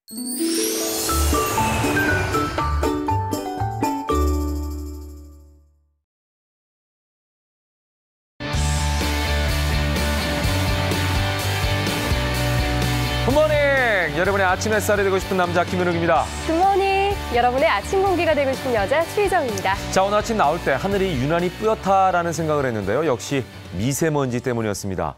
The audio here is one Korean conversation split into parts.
굿모닝! 여러분의 아침 햇살이 되고 싶은 남자 김현욱입니다. 굿모닝! 여러분의 아침 공기가 되고 싶은 여자 추희정입니다. 자, 오늘 아침 나올 때 하늘이 유난히 뿌옇다라는 생각을 했는데요. 역시 미세먼지 때문이었습니다.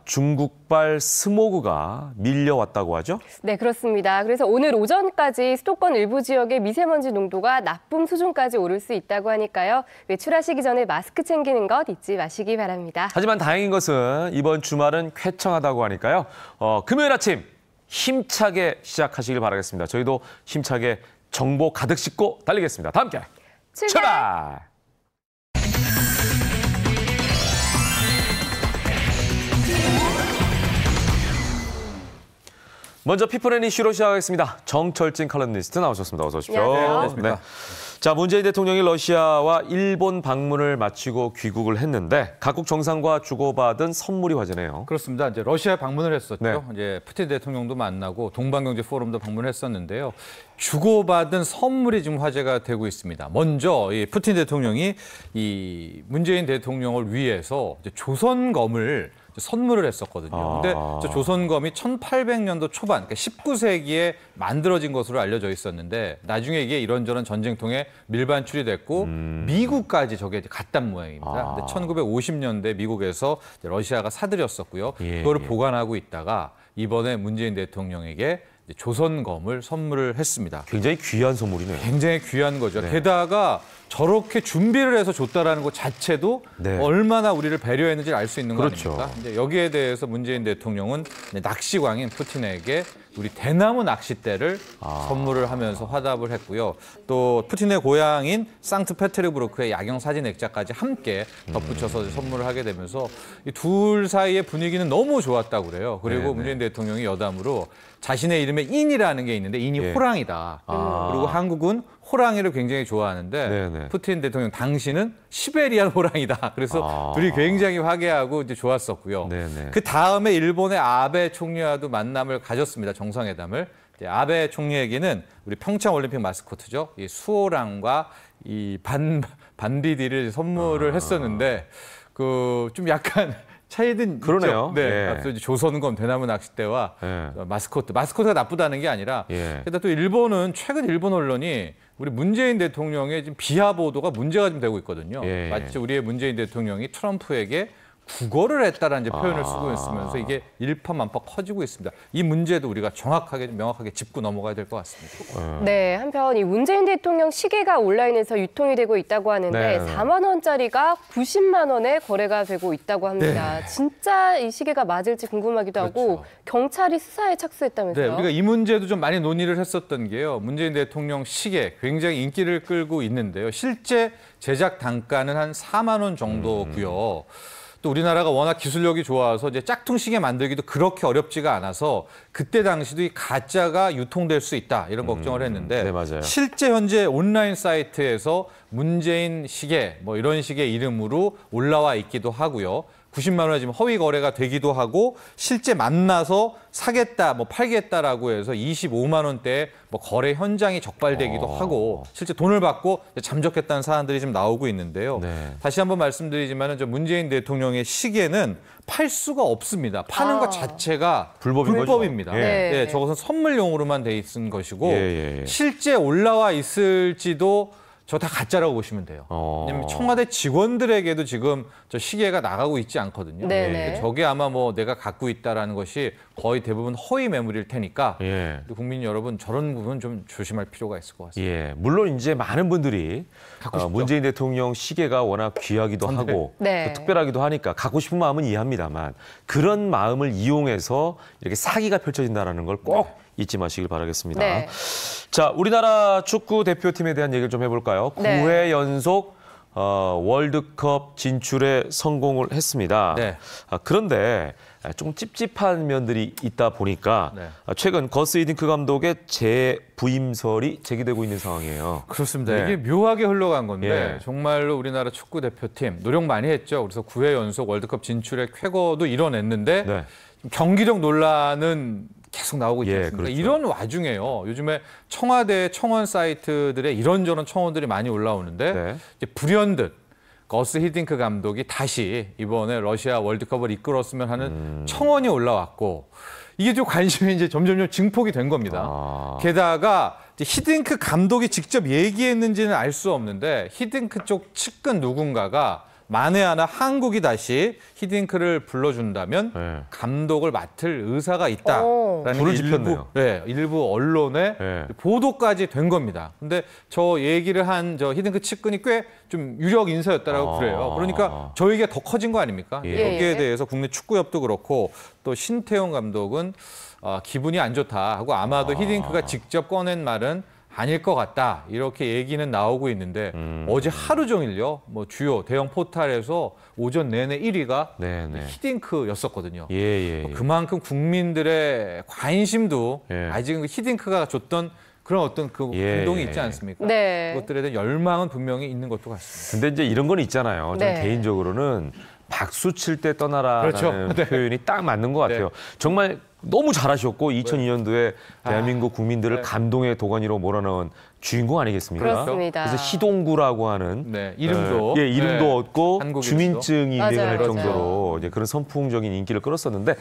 중국발 스모그가 밀려왔다고 하죠? 네, 그렇습니다. 그래서 오늘 오전까지 수도권 일부 지역의 미세먼지 농도가 나쁨 수준까지 오를 수 있다고 하니까요. 외출하시기 전에 마스크 챙기는 것 잊지 마시기 바랍니다. 하지만 다행인 것은 이번 주말은 쾌청하다고 하니까요. 금요일 아침 힘차게 시작하시길 바라겠습니다. 저희도 힘차게 정보 가득 싣고 달리겠습니다. 다 함께 출발! 먼저 피플앤 이슈로 시작하겠습니다. 정철진 칼럼니스트 나오셨습니다. 어서 오십시오. 안녕하세요. 네. 자, 문재인 대통령이 러시아와 일본 방문을 마치고 귀국을 했는데 각국 정상과 주고받은 선물이 화제네요. 그렇습니다. 이제 러시아 방문을 했었죠. 네. 이제 푸틴 대통령도 만나고 동방경제 포럼도 방문했었는데요. 주고받은 선물이 지금 화제가 되고 있습니다. 먼저 이 푸틴 대통령이 이 문재인 대통령을 위해서 이제 조선검을 선물을 했었거든요. 근데 저 조선검이 1800년도 초반, 그러니까 19세기에 만들어진 것으로 알려져 있었는데 나중에 이게 이런저런 전쟁통에 밀반출이 됐고 미국까지 저게 갔단 모양입니다. 근데 1950년대 미국에서 러시아가 사들였었고요. 그거를 보관하고 있다가 이번에 문재인 대통령에게 조선검을 선물을 했습니다. 굉장히 귀한 선물이네요. 굉장히 귀한 거죠. 네. 게다가 저렇게 준비를 해서 줬다라는 것 자체도 네. 얼마나 우리를 배려했는지를 알 수 있는 거 그렇죠. 아닙니까? 이제 여기에 대해서 문재인 대통령은 낚시광인 푸틴에게 우리 대나무 낚싯대를 선물을 하면서 화답을 했고요. 또 푸틴의 고향인 상트페테르부르크의 야경 사진 액자까지 함께 덧붙여서 선물을 하게 되면서 이 둘 사이의 분위기는 너무 좋았다고 그래요. 그리고 네네. 문재인 대통령이 여담으로 자신의 이름에 인이라는 게 있는데 인이 예. 호랑이다. 그리고 한국은 호랑이를 굉장히 좋아하는데 네네. 푸틴 대통령 당신은 시베리안 호랑이다. 그래서 둘이 굉장히 화기하고 이제 좋았었고요. 네네. 그 다음에 일본의 아베 총리와도 만남을 가졌습니다. 정상회담을. 아베 총리에게는 우리 평창 올림픽 마스코트죠. 이 수호랑과 이 반디디를 선물을 했었는데 그 좀 약간 차이든 그러네요. 있죠. 네, 예. 앞서 이제 조선검 대나무 낚싯대와 예. 마스코트가 나쁘다는 게 아니라 예. 게다가 또 일본은 최근 일본 언론이 우리 문재인 대통령의 지금 비하 보도가 문제가 좀 되고 있거든요. 예. 마치 우리의 문재인 대통령이 트럼프에게 구걸을 했다라는 이제 표현을 쓰고 있으면서 이게 일파만파 커지고 있습니다. 이 문제도 우리가 정확하게 명확하게 짚고 넘어가야 될 것 같습니다. 네, 한편 이 문재인 대통령 시계가 온라인에서 유통이 되고 있다고 하는데 네. 4만 원짜리가 90만 원에 거래가 되고 있다고 합니다. 진짜 이 시계가 맞을지 궁금하기도 하고 그렇죠. 경찰이 수사에 착수했다면서요? 네, 우리가 이 문제도 좀 많이 논의를 했었던 게요. 문재인 대통령 시계 굉장히 인기를 끌고 있는데요. 실제 제작 단가는 한 4만 원 정도고요. 또 우리나라가 워낙 기술력이 좋아서 이제 짝퉁 시계 만들기도 그렇게 어렵지가 않아서 그때 당시도 이 가짜가 유통될 수 있다 이런 걱정을 했는데 네, 맞아요. 실제 현재 온라인 사이트에서 문재인 시계 뭐 이런 식의 이름으로 올라와 있기도 하고요. 90만 원에 지금 허위 거래가 되기도 하고 실제 만나서 사겠다, 뭐 팔겠다라고 해서 25만 원대의 뭐 거래 현장이 적발되기도 하고 실제 돈을 받고 잠적했다는 사안들이 지금 나오고 있는데요. 네. 다시 한번 말씀드리지만은 저 문재인 대통령의 시계는 팔 수가 없습니다. 파는 것 자체가 불법입니다. 예. 네. 네, 저것은 선물용으로만 돼 있는 것이고 예. 실제 올라와 있을지도 저 다 가짜라고 보시면 돼요. 왜냐면 청와대 직원들에게도 지금 저 시계가 나가고 있지 않거든요. 네네. 저게 아마 뭐 내가 갖고 있다라는 것이 거의 대부분 허위 매물일 테니까 예. 국민 여러분 저런 부분 좀 조심할 필요가 있을 것 같습니다. 예, 물론 이제 많은 분들이 문재인 대통령 시계가 워낙 귀하기도 하고 네. 또 특별하기도 하니까 갖고 싶은 마음은 이해합니다만 그런 마음을 이용해서 이렇게 사기가 펼쳐진다는 걸 꼭 잊지 마시길 바라겠습니다. 네. 자, 우리나라 축구 대표팀에 대한 얘기를 좀 해볼까요? 네. 9회 연속 월드컵 진출에 성공을 했습니다. 네. 그런데 좀 찝찝한 면들이 있다 보니까 네. 최근 거스 히딩크 감독의 재부임설이 제기되고 있는 상황이에요. 그렇습니다. 네. 이게 묘하게 흘러간 건데 예. 정말로 우리나라 축구 대표팀 노력 많이 했죠. 그래서 9회 연속 월드컵 진출의 쾌거도 이뤄냈는데 네. 경기력 논란은 계속 계속 나오고 있지 예, 않습니까? 그렇죠. 이런 와중에요. 요즘에 청와대 청원 사이트들에 이런저런 청원들이 많이 올라오는데 네. 이제 불현듯 거스 히딩크 감독이 다시 이번에 러시아 월드컵을 이끌었으면 하는 청원이 올라왔고 이게 좀 관심이 이제 점점 증폭이 된 겁니다. 게다가 이제 히딩크 감독이 직접 얘기했는지는 알 수 없는데 히딩크 쪽 측근 누군가가 만에 하나 한국이 다시 히딩크를 불러준다면 네. 감독을 맡을 의사가 있다라는 불을 지폈네요. 일부 언론의 네. 보도까지 된 겁니다. 근데 저 얘기를 한 저 히딩크 측근이 꽤 좀 유력 인사였다라고 그래요. 그러니까 저에게 더 커진 거 아닙니까? 예. 여기에 대해서 국내 축구협도 그렇고 또 신태용 감독은 기분이 안 좋다 하고 아마도 히딩크가 직접 꺼낸 말은 아닐 것 같다 이렇게 얘기는 나오고 있는데 어제 하루 종일요 뭐 주요 대형 포탈에서 오전 내내 1위가 네네. 히딩크였었거든요. 예. 그만큼 국민들의 관심도 예. 아직은 히딩크가 줬던 그런 어떤 그 예. 행동이 있지 않습니까? 네. 그것들에 대한 열망은 분명히 있는 것도 같습니다. 근데 이제 이런 건 있잖아요. 저는 네. 개인적으로는 박수 칠 때 떠나라라는 그렇죠. 네. 표현이 딱 맞는 것 같아요. 정말 너무 잘하셨고 2002년도에 대한민국 국민들을 네. 감동의 도가니로 몰아넣은 주인공 아니겠습니까? 그렇습니다. 그래서 희동구라고 하는 네, 이름도 이름도 네. 얻고 한국 주민증이 맞아요, 인증을 할 맞아요. 정도로 이제 그런 선풍적인 인기를 끌었었는데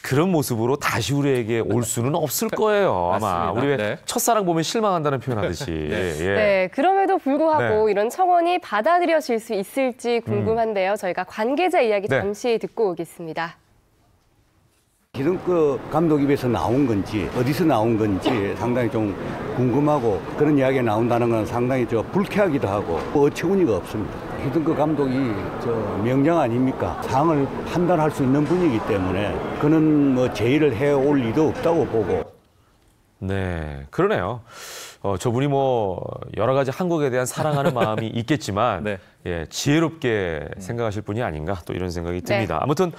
그런 모습으로 다시 우리에게 올 수는 없을 거예요. 아마 맞습니다. 우리 왜 네. 첫사랑 보면 실망한다는 표현하듯이. 예. 네, 그럼에도 불구하고 네. 이런 청원이 받아들여질 수 있을지 궁금한데요. 저희가 관계자 이야기 네. 잠시 듣고 오겠습니다. 히딩크 감독 입에서 나온 건지 어디서 나온 건지 상당히 좀 궁금하고 그런 이야기가 나온다는 건 상당히 불쾌하기도 하고 어처구니가 없습니다. 히딩크 감독이 명장 아닙니까? 상황을 판단할 수 있는 분이기 때문에 그는 뭐 제의를 해올 리도 없다고 보고. 네, 그러네요. 저분이 뭐 여러 가지 한국에 대한 사랑하는 마음이 있겠지만 네. 예, 지혜롭게 생각하실 분이 아닌가 또 이런 생각이 듭니다. 아무튼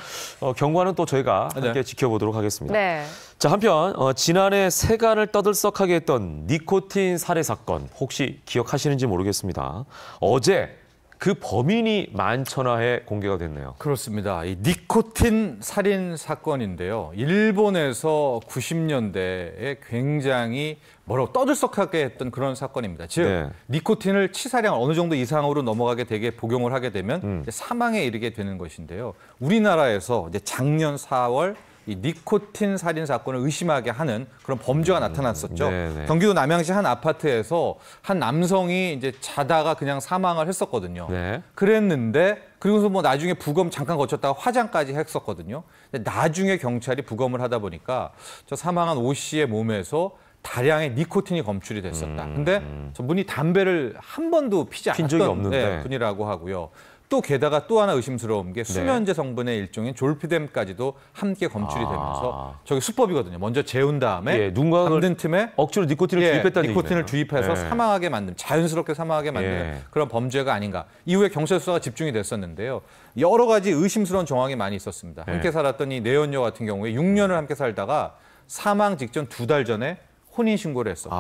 경과는 또 저희가 함께 네. 지켜보도록 하겠습니다. 네. 자, 한편 지난해 세간을 떠들썩하게 했던 니코틴 살해 사건 혹시 기억하시는지 모르겠습니다. 어제 그 범인이 만천하에 공개가 됐네요. 그렇습니다. 이 니코틴 살인 사건인데요. 일본에서 90년대에 굉장히 뭐라고 떠들썩하게 했던 그런 사건입니다. 즉 네. 니코틴을 치사량 어느 정도 이상으로 넘어가게 되게 복용을 하게 되면 이제 사망에 이르게 되는 것인데요. 우리나라에서 이제 작년 4월 이 니코틴 살인 사건을 의심하게 하는 그런 범죄가 나타났었죠. 네네. 경기도 남양시 한 아파트에서 한 남성이 이제 자다가 그냥 사망을 했었거든요. 네. 그랬는데 그리고서 뭐 나중에 부검 잠깐 거쳤다가 화장까지 했었거든요. 근데 나중에 경찰이 부검을 하다 보니까 저 사망한 오 씨의 몸에서 다량의 니코틴이 검출이 됐었다. 근데 저분이 담배를 한 번도 피지 핀 적이 않았던 없는데. 분이라고 하고요. 또 게다가 또 하나 의심스러운 게 수면제 성분의 일종인 졸피뎀까지도 함께 검출이 되면서 저게 수법이거든요. 먼저 재운 다음에 예, 누군가가 잠든 틈에 억지로 니코틴을 주입했다는 니코틴을 얘기네요. 주입해서 예. 사망하게 만든, 자연스럽게 사망하게 만드는 예. 그런 범죄가 아닌가. 이후에 경찰 수사가 집중이 됐었는데요. 여러 가지 의심스러운 정황이 많이 있었습니다. 예. 함께 살았던 이 내연녀 같은 경우에 6년을 함께 살다가 사망 직전 2달 전에 혼인신고를 했었고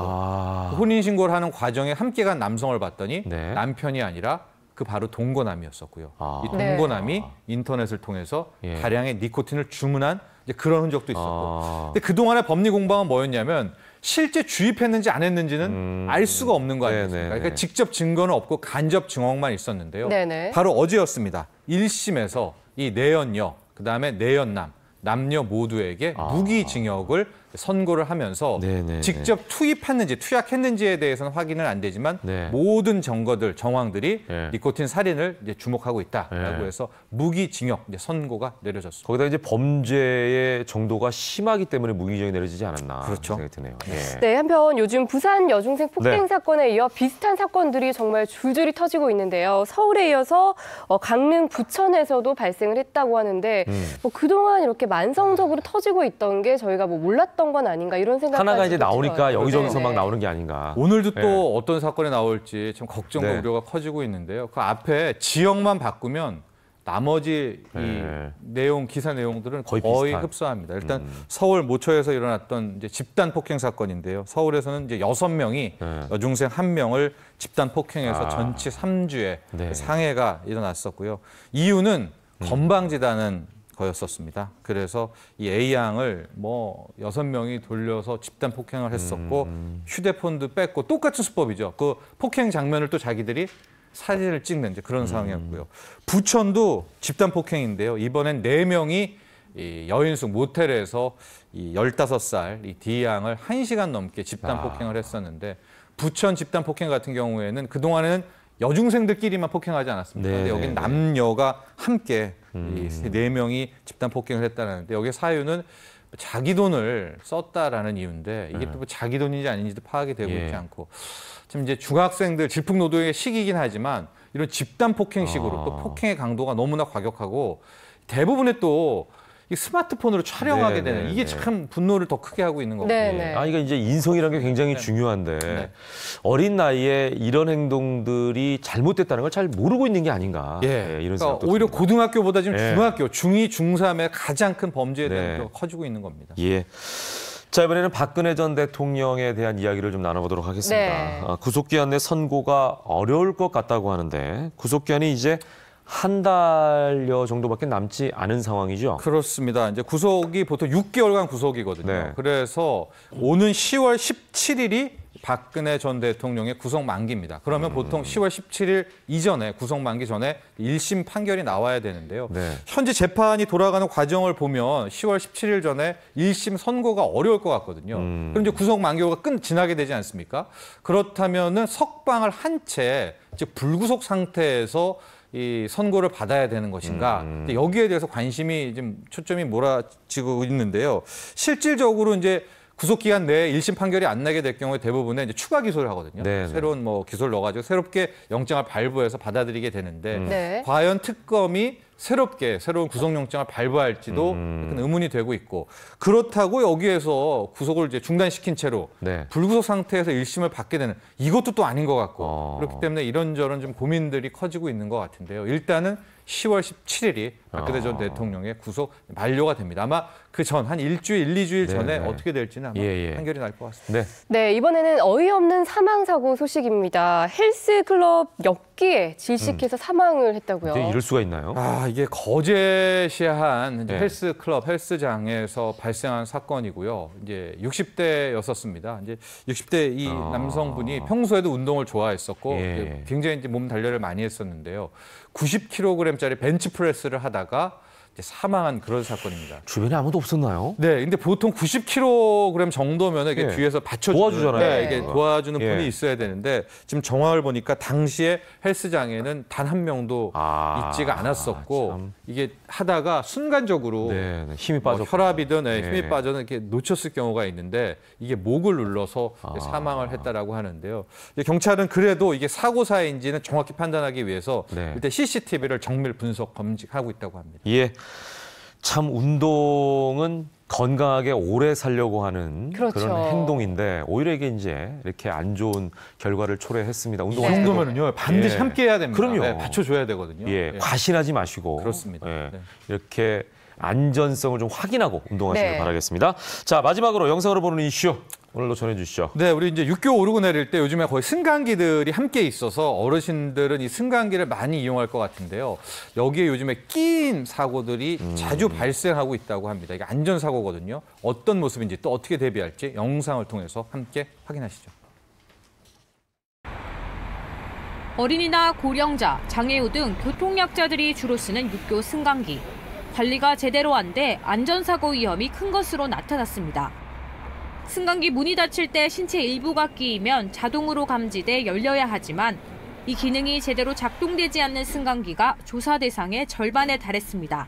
그 혼인신고를 하는 과정에 함께 간 남성을 봤더니 네. 남편이 아니라 그 바로 동거남이었었고요. 이 네. 동거남이 인터넷을 통해서 예. 다량의 니코틴을 주문한 이제 그런 흔적도 있었고. 근데 그동안의 법리 공방은 뭐였냐면 실제 주입했는지 안 했는지는 알 수가 없는 거 아니겠습니까? 네네네. 그러니까 직접 증거는 없고 간접 증언만 있었는데요. 네네. 바로 어제였습니다. 1심에서 이 내연녀, 그다음에 내연남, 남녀 모두에게 무기징역을 선고를 하면서 네네. 직접 투입했는지 투약했는지에 대해서는 확인은 안 되지만 네. 모든 증거들, 정황들이 네. 니코틴 살인을 이제 주목하고 있다라고 네. 해서 무기징역 이제 선고가 내려졌습니다. 거기다 이제 범죄의 정도가 심하기 때문에 무기징역이 내려지지 않았나 그렇죠. 생각이 드네요. 예. 네, 한편 요즘 부산 여중생 폭행 네. 사건에 이어 비슷한 사건들이 정말 줄줄이 터지고 있는데요. 서울에 이어서 강릉 부천에서도 발생을 했다고 하는데 뭐 그동안 이렇게 만성적으로 터지고 있던 게 저희가 뭐 몰랐던 건 아닌가 이런 생각까지 하나가 이제 나오니까 들어요. 여기저기서 막 네네. 나오는 게 아닌가. 오늘도 네. 또 어떤 사건이 나올지 참 걱정과 네. 우려가 커지고 있는데요. 그 앞에 지역만 바꾸면 나머지 이 네. 내용 기사 내용들은 거의 거의 비슷한. 흡사합니다. 일단 서울 모처에서 일어났던 이제 집단 폭행 사건인데요. 서울에서는 이제 6명이 네. 여중생 1명을 집단 폭행해서 전치 3주에 네. 상해가 일어났었고요. 이유는 건방지다는 거였었습니다. 그래서 이 A양을 뭐 6명이 돌려서 집단 폭행을 했었고 휴대폰도 뺐고 똑같은 수법이죠. 그 폭행 장면을 또 자기들이 사진을 찍는 이제 그런 상황이었고요. 부천도 집단 폭행인데요. 이번엔 4명이 이 여인숙 모텔에서 이 15살 이 D양을 1시간 넘게 집단 폭행을 했었는데 부천 집단 폭행 같은 경우에는 그동안에는 여중생들끼리만 폭행하지 않았습니까? 근데 여긴 남녀가 함께 이 4명이 집단 폭행을 했다는데 여기에 사유는 자기 돈을 썼다라는 이유인데 이게 또 자기 돈인지 아닌지도 파악이 되고 있지 않고 지금 이제 중학생들 질풍노도의 시기이긴 하지만 이런 집단 폭행식으로 또 폭행의 강도가 너무나 과격하고 대부분의 또 이 스마트폰으로 촬영하게 되는 이게 참 분노를 더 크게 하고 있는 거거든요. 아, 이거 이제 인성이라는 게 굉장히 중요한데 어린 나이에 이런 행동들이 잘못됐다는 걸 잘 모르고 있는 게 아닌가. 이런 생각도 오히려 듭니다. 고등학교보다 지금 중학교, 중2, 중3의 가장 큰 범죄에 대한 커지고 있는 겁니다. 자, 이번에는 박근혜 전 대통령에 대한 이야기를 좀 나눠보도록 하겠습니다. 구속기한 내 선고가 어려울 것 같다고 하는데 구속기한이 이제 한 달여 정도밖에 남지 않은 상황이죠? 그렇습니다. 이제 구속이 보통 6개월간 구속이거든요. 그래서 오는 10월 17일이 박근혜 전 대통령의 구속 만기입니다. 그러면 보통 10월 17일 이전에 구속 만기 전에 1심 판결이 나와야 되는데요. 현재 재판이 돌아가는 과정을 보면 10월 17일 전에 1심 선고가 어려울 것 같거든요. 그럼 이제 구속 만기가 지나게 되지 않습니까? 그렇다면은 석방을 한 채, 즉 불구속 상태에서 이 선고를 받아야 되는 것인가? 여기에 대해서 관심이 좀 초점이 몰아지고 있는데요. 실질적으로 이제 구속 기간 내에 1심 판결이 안 나게 될 경우에 대부분은 이제 추가 기소를 하거든요. 새로운 뭐 기소를 넣어가지고 새롭게 영장을 발부해서 받아들이게 되는데 과연 특검이 새롭게 새로운 구속영장을 발부할지도 약간 의문이 되고 있고 그렇다고 여기에서 구속을 이제 중단시킨 채로 불구속 상태에서 1심을 받게 되는 이것도 또 아닌 것 같고 그렇기 때문에 이런저런 좀 고민들이 커지고 있는 것 같은데요. 일단은 10월 17일이 박근혜 전 대통령의 구속 만료가 됩니다. 아마 그 전 한 일주일, 2주일 전에 어떻게 될지는 아마 판결이 날 것 같습니다. 네, 이번에는 어이없는 사망사고 소식입니다. 헬스클럽 역기에 질식해서 사망을 했다고요. 이럴 수가 있나요? 아, 이게 거제시한 헬스클럽, 헬스장에서 발생한 사건이고요. 이제 60대였었습니다. 이제 60대 이 남성분이 평소에도 운동을 좋아했었고 굉장히 이제 몸 단련을 많이 했었는데요. 90kg짜리 벤치프레스를 하다가 이제 사망한 그런 사건입니다. 주변에 아무도 없었나요? 네, 근데 보통 90kg 정도면 이게 뒤에서 도와주잖아요. 이게 도와주는 분이 있어야 되는데 지금 정황을 보니까 당시에 헬스장에는 단 한 명도 있지가 않았었고 이게 하다가 순간적으로 힘이 빠져 혈압이든 힘이 빠져서 이렇게 놓쳤을 경우가 있는데 이게 목을 눌러서 사망을 했다라고 하는데요. 경찰은 그래도 이게 사고사인지는 정확히 판단하기 위해서 일단 CCTV를 정밀 분석 검증하고 있다고 합니다. 참 운동은 건강하게 오래 살려고 하는 그런 행동인데 오히려 이게 이제 이렇게 안 좋은 결과를 초래했습니다. 이 정도면은요 반드시 함께 해야 됩니다. 그럼요. 받쳐줘야 되거든요. 과신하지 마시고 그렇습니다. 이렇게 안전성을 좀 확인하고 운동하시길 바라겠습니다. 자, 마지막으로 영상으로 보는 이슈 오늘도 전해주시죠. 네, 우리 이제 육교 오르고 내릴 때 요즘에 거의 승강기들이 함께 있어서 어르신들은 이 승강기를 많이 이용할 것 같은데요. 여기에 요즘에 끼인 사고들이 자주 발생하고 있다고 합니다. 이게 안전사고거든요. 어떤 모습인지 또 어떻게 대비할지 영상을 통해서 함께 확인하시죠. 어린이나 고령자, 장애우 등 교통약자들이 주로 쓰는 육교 승강기. 관리가 제대로 안 돼 안전사고 위험이 큰 것으로 나타났습니다. 승강기 문이 닫힐 때 신체 일부가 끼이면 자동으로 감지돼 열려야 하지만 이 기능이 제대로 작동되지 않는 승강기가 조사 대상의 절반에 달했습니다.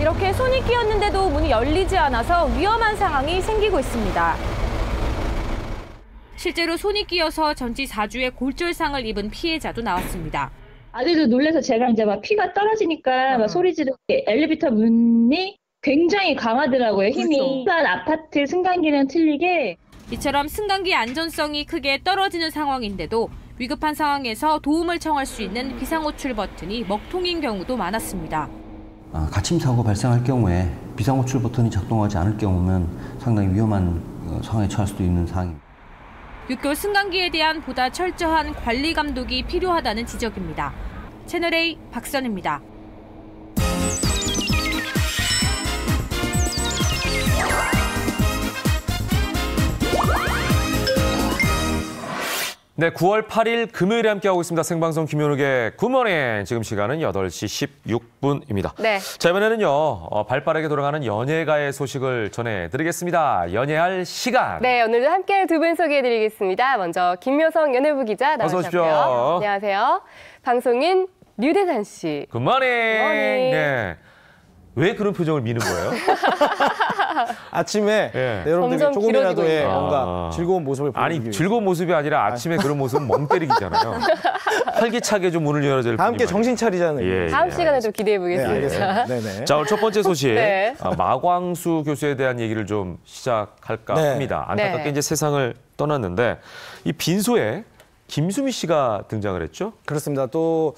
이렇게 손이 끼었는데도 문이 열리지 않아서 위험한 상황이 생기고 있습니다. 실제로 손이 끼어서 전치 4주의 골절상을 입은 피해자도 나왔습니다. 아들도 놀라서 제가 이제 막 피가 떨어지니까 막 소리 지르고 엘리베이터 문이 굉장히 강하더라고요, 힘이. 일반 아파트 승강기는 틀리게. 이처럼 승강기 안전성이 크게 떨어지는 상황인데도 위급한 상황에서 도움을 청할 수 있는 비상호출 버튼이 먹통인 경우도 많았습니다. 가침 사고 발생할 경우에 비상호출 버튼이 작동하지 않을 경우면 상당히 위험한 상황에 처할 수도 있는 상황입니다. 육교 승강기에 대한 보다 철저한 관리 감독이 필요하다는 지적입니다. 채널A 박선입니다. 네, 9월 8일 금요일에 함께하고 있습니다. 생방송 김현욱의 굿모닝. 지금 시간은 8시 16분입니다. 네. 자, 이번에는요, 발빠르게 돌아가는 연예가의 소식을 전해드리겠습니다. 연예할 시간. 네, 오늘도 함께 두 분 소개해드리겠습니다. 먼저 김효성 연예부 기자 어서 오십시오. 나오셨고요. 안녕하세요. 방송인 류대산 씨. 굿모닝. 굿모닝. 네. 왜 그런 표정을 미는 거예요? 아침에 예. 네, 여러분들이 점점 조금이라도 길어지고 있어요. 뭔가 즐거운 모습을 보여주기 아니, 위해서. 즐거운 모습이 아니라 아침에 그런 모습은 멍 때리기잖아요. 활기차게 좀 문을 열어줄 다 함께 분이 정신 차리자는 예, 다음 예, 시간에 좀 기대해 네, 보겠습니다. 알겠습니다. 네네. 자, 오늘 첫 번째 소식. 네. 마광수 교수에 대한 얘기를 좀 시작할까 네. 합니다. 안타깝게 네. 이제 세상을 떠났는데 이 빈소에 김수미 씨가 등장을 했죠? 그렇습니다. 또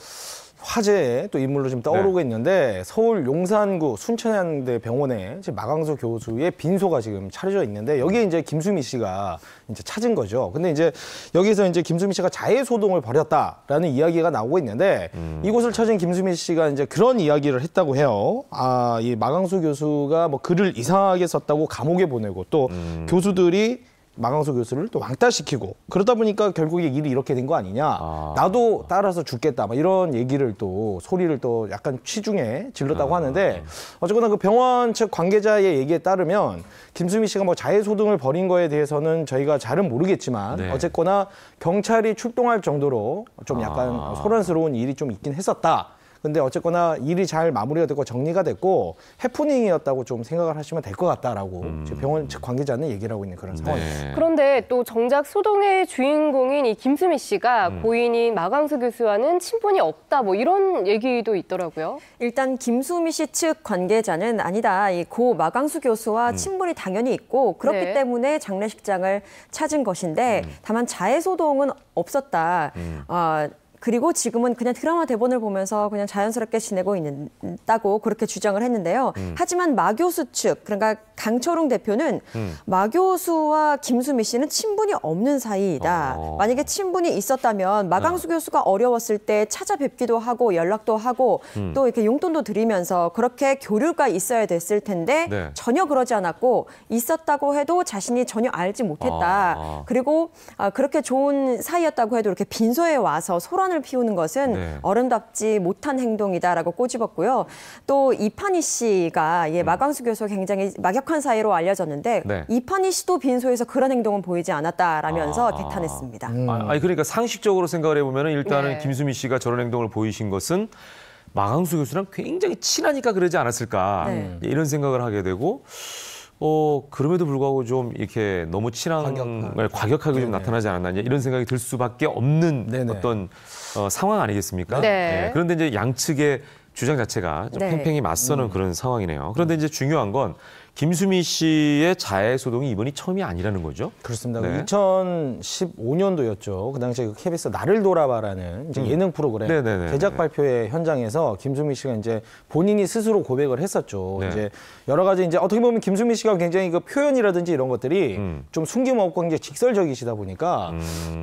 화제의 또 인물로 좀 떠오르고 있는데 서울 용산구 순천향대 병원에 지금 마광수 교수의 빈소가 지금 차려져 있는데 여기에 이제 김수미 씨가 이제 찾은 거죠. 근데 이제 여기서 이제 김수미 씨가 자해 소동을 벌였다라는 이야기가 나오고 있는데 이곳을 찾은 김수미 씨가 이제 그런 이야기를 했다고 해요. 아, 이 마광수 교수가 뭐 글을 이상하게 썼다고 감옥에 보내고 또 교수들이 마광수 교수를 또 왕따시키고 그러다 보니까 결국에 일이 이렇게 된 거 아니냐. 나도 따라서 죽겠다. 막 이런 얘기를 또 소리를 또 약간 취중에 질렀다고 하는데 어쨌거나 그 병원 측 관계자의 얘기에 따르면 김수미 씨가 뭐 자해 소동을 벌인 거에 대해서는 저희가 잘은 모르겠지만 네. 어쨌거나 경찰이 출동할 정도로 좀 약간 소란스러운 일이 좀 있긴 했었다. 근데 어쨌거나 일이 잘 마무리가 됐고 정리가 됐고 해프닝이었다고 좀 생각을 하시면 될 것 같다라고 지금 병원 측 관계자는 얘기를 하고 있는 그런 상황입니다. 네. 그런데 또 정작 소동의 주인공인 이 김수미 씨가 고인인 마광수 교수와는 친분이 없다 뭐 이런 얘기도 있더라고요. 일단 김수미 씨 측 관계자는 아니다. 이 고 마광수 교수와 친분이 당연히 있고 그렇기 네. 때문에 장례식장을 찾은 것인데 다만 자해 소동은 없었다. 그리고 지금은 그냥 드라마 대본을 보면서 그냥 자연스럽게 지내고 있다고 그렇게 주장을 했는데요. 하지만 마 교수 측, 그러니까 강철웅 대표는 마 교수와 김수미 씨는 친분이 없는 사이이다. 만약에 친분이 있었다면 마광수 교수가 어려웠을 때 찾아뵙기도 하고 연락도 하고 또 이렇게 용돈도 드리면서 그렇게 교류가 있어야 됐을 텐데 네. 전혀 그러지 않았고 있었다고 해도 자신이 전혀 알지 못했다. 그리고 그렇게 좋은 사이였다고 해도 이렇게 빈소에 와서 소란을 피우는 것은 네. 어른답지 못한 행동이다라고 꼬집었고요. 또 이판희 씨가 마광수 교수와 굉장히 막역한 사이로 알려졌는데 네. 이판희 씨도 빈소에서 그런 행동은 보이지 않았다라면서 개탄했습니다. 아니, 그러니까 상식적으로 생각을 해보면 일단은 네. 김수미 씨가 저런 행동을 보이신 것은 마광수 교수랑 굉장히 친하니까 그러지 않았을까. 네. 이런 생각을 하게 되고 그럼에도 불구하고 좀 이렇게 너무 친한 과격하게 좀 나타나지 않았나 이런 생각이 들 수밖에 없는 네네. 어떤 상황 아니겠습니까? 네. 그런데 이제 양측의 주장 자체가 좀 네. 팽팽히 맞서는 그런 상황이네요. 그런데 이제 중요한 건 김수미 씨의 자해 소동이 이번이 처음이 아니라는 거죠? 그렇습니다. 네. 2015년도였죠. 그 당시에 그 KBS 나를 돌아봐라는 이제 예능 프로그램 네네네. 제작 발표회 현장에서 김수미 씨가 이제 본인이 스스로 고백을 했었죠. 네. 이제 여러 가지 이제 어떻게 보면 김수미 씨가 굉장히 그 표현이라든지 이런 것들이 좀 숨김없고 굉장히 직설적이시다 보니까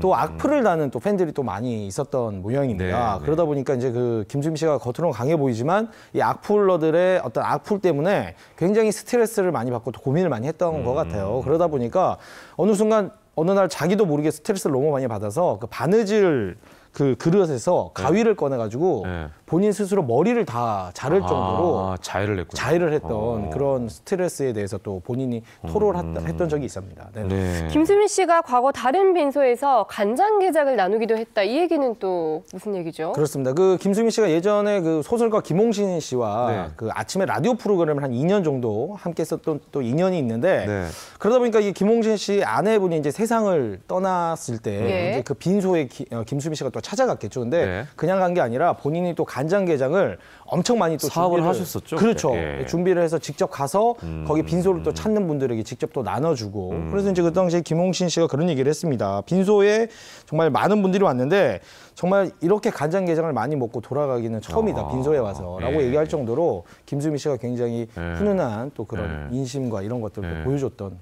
또 악플을 다는 또 팬들이 또 많이 있었던 모양입니다. 네, 네. 그러다 보니까 이제 그 김수미 씨가 겉으로는 강해 보이지만 이 악플러들의 어떤 악플 때문에 굉장히 스트레스를 많이 받고 또 고민을 많이 했던 것 같아요. 그러다 보니까 어느 순간 어느 날 자기도 모르게 스트레스를 너무 많이 받아서 그 바느질 그 그릇에서 가위를 꺼내가지고 네. 본인 스스로 머리를 다 자를 정도로 자해를 했군요. 자해를 했던 그런 스트레스에 대해서 또 본인이 토로를 했던 적이 있습니다. 네. 네. 김수미 씨가 과거 다른 빈소에서 간장게장을 나누기도 했다. 이 얘기는 또 무슨 얘기죠? 그렇습니다. 그 김수미 씨가 예전에 그 소설가 김홍신 씨와 네. 그 아침에 라디오 프로그램을 한 2년 정도 함께 했었던 또 인연이 있는데 네. 그러다 보니까 이 김홍신 씨 아내분이 이제 세상을 떠났을 때 예. 이제 그 빈소에 김수미 씨가 또 찾아갔겠죠. 근데 네. 그냥 간 게 아니라 본인이 또 간장게장을 엄청 많이 또 사업을 준비를 하셨었죠? 그렇죠. 예. 준비를 해서 직접 가서 거기 빈소를 또 찾는 분들에게 직접 또 나눠주고 그래서 이제 그 당시에 김홍신 씨가 그런 얘기를 했습니다. 빈소에 정말 많은 분들이 왔는데 정말 이렇게 간장게장을 많이 먹고 돌아가기는 처음이다. 빈소에 와서라고 예. 얘기할 정도로 김수미 씨가 굉장히 예. 훈훈한 또 그런 인심과 이런 것들을 또 보여줬던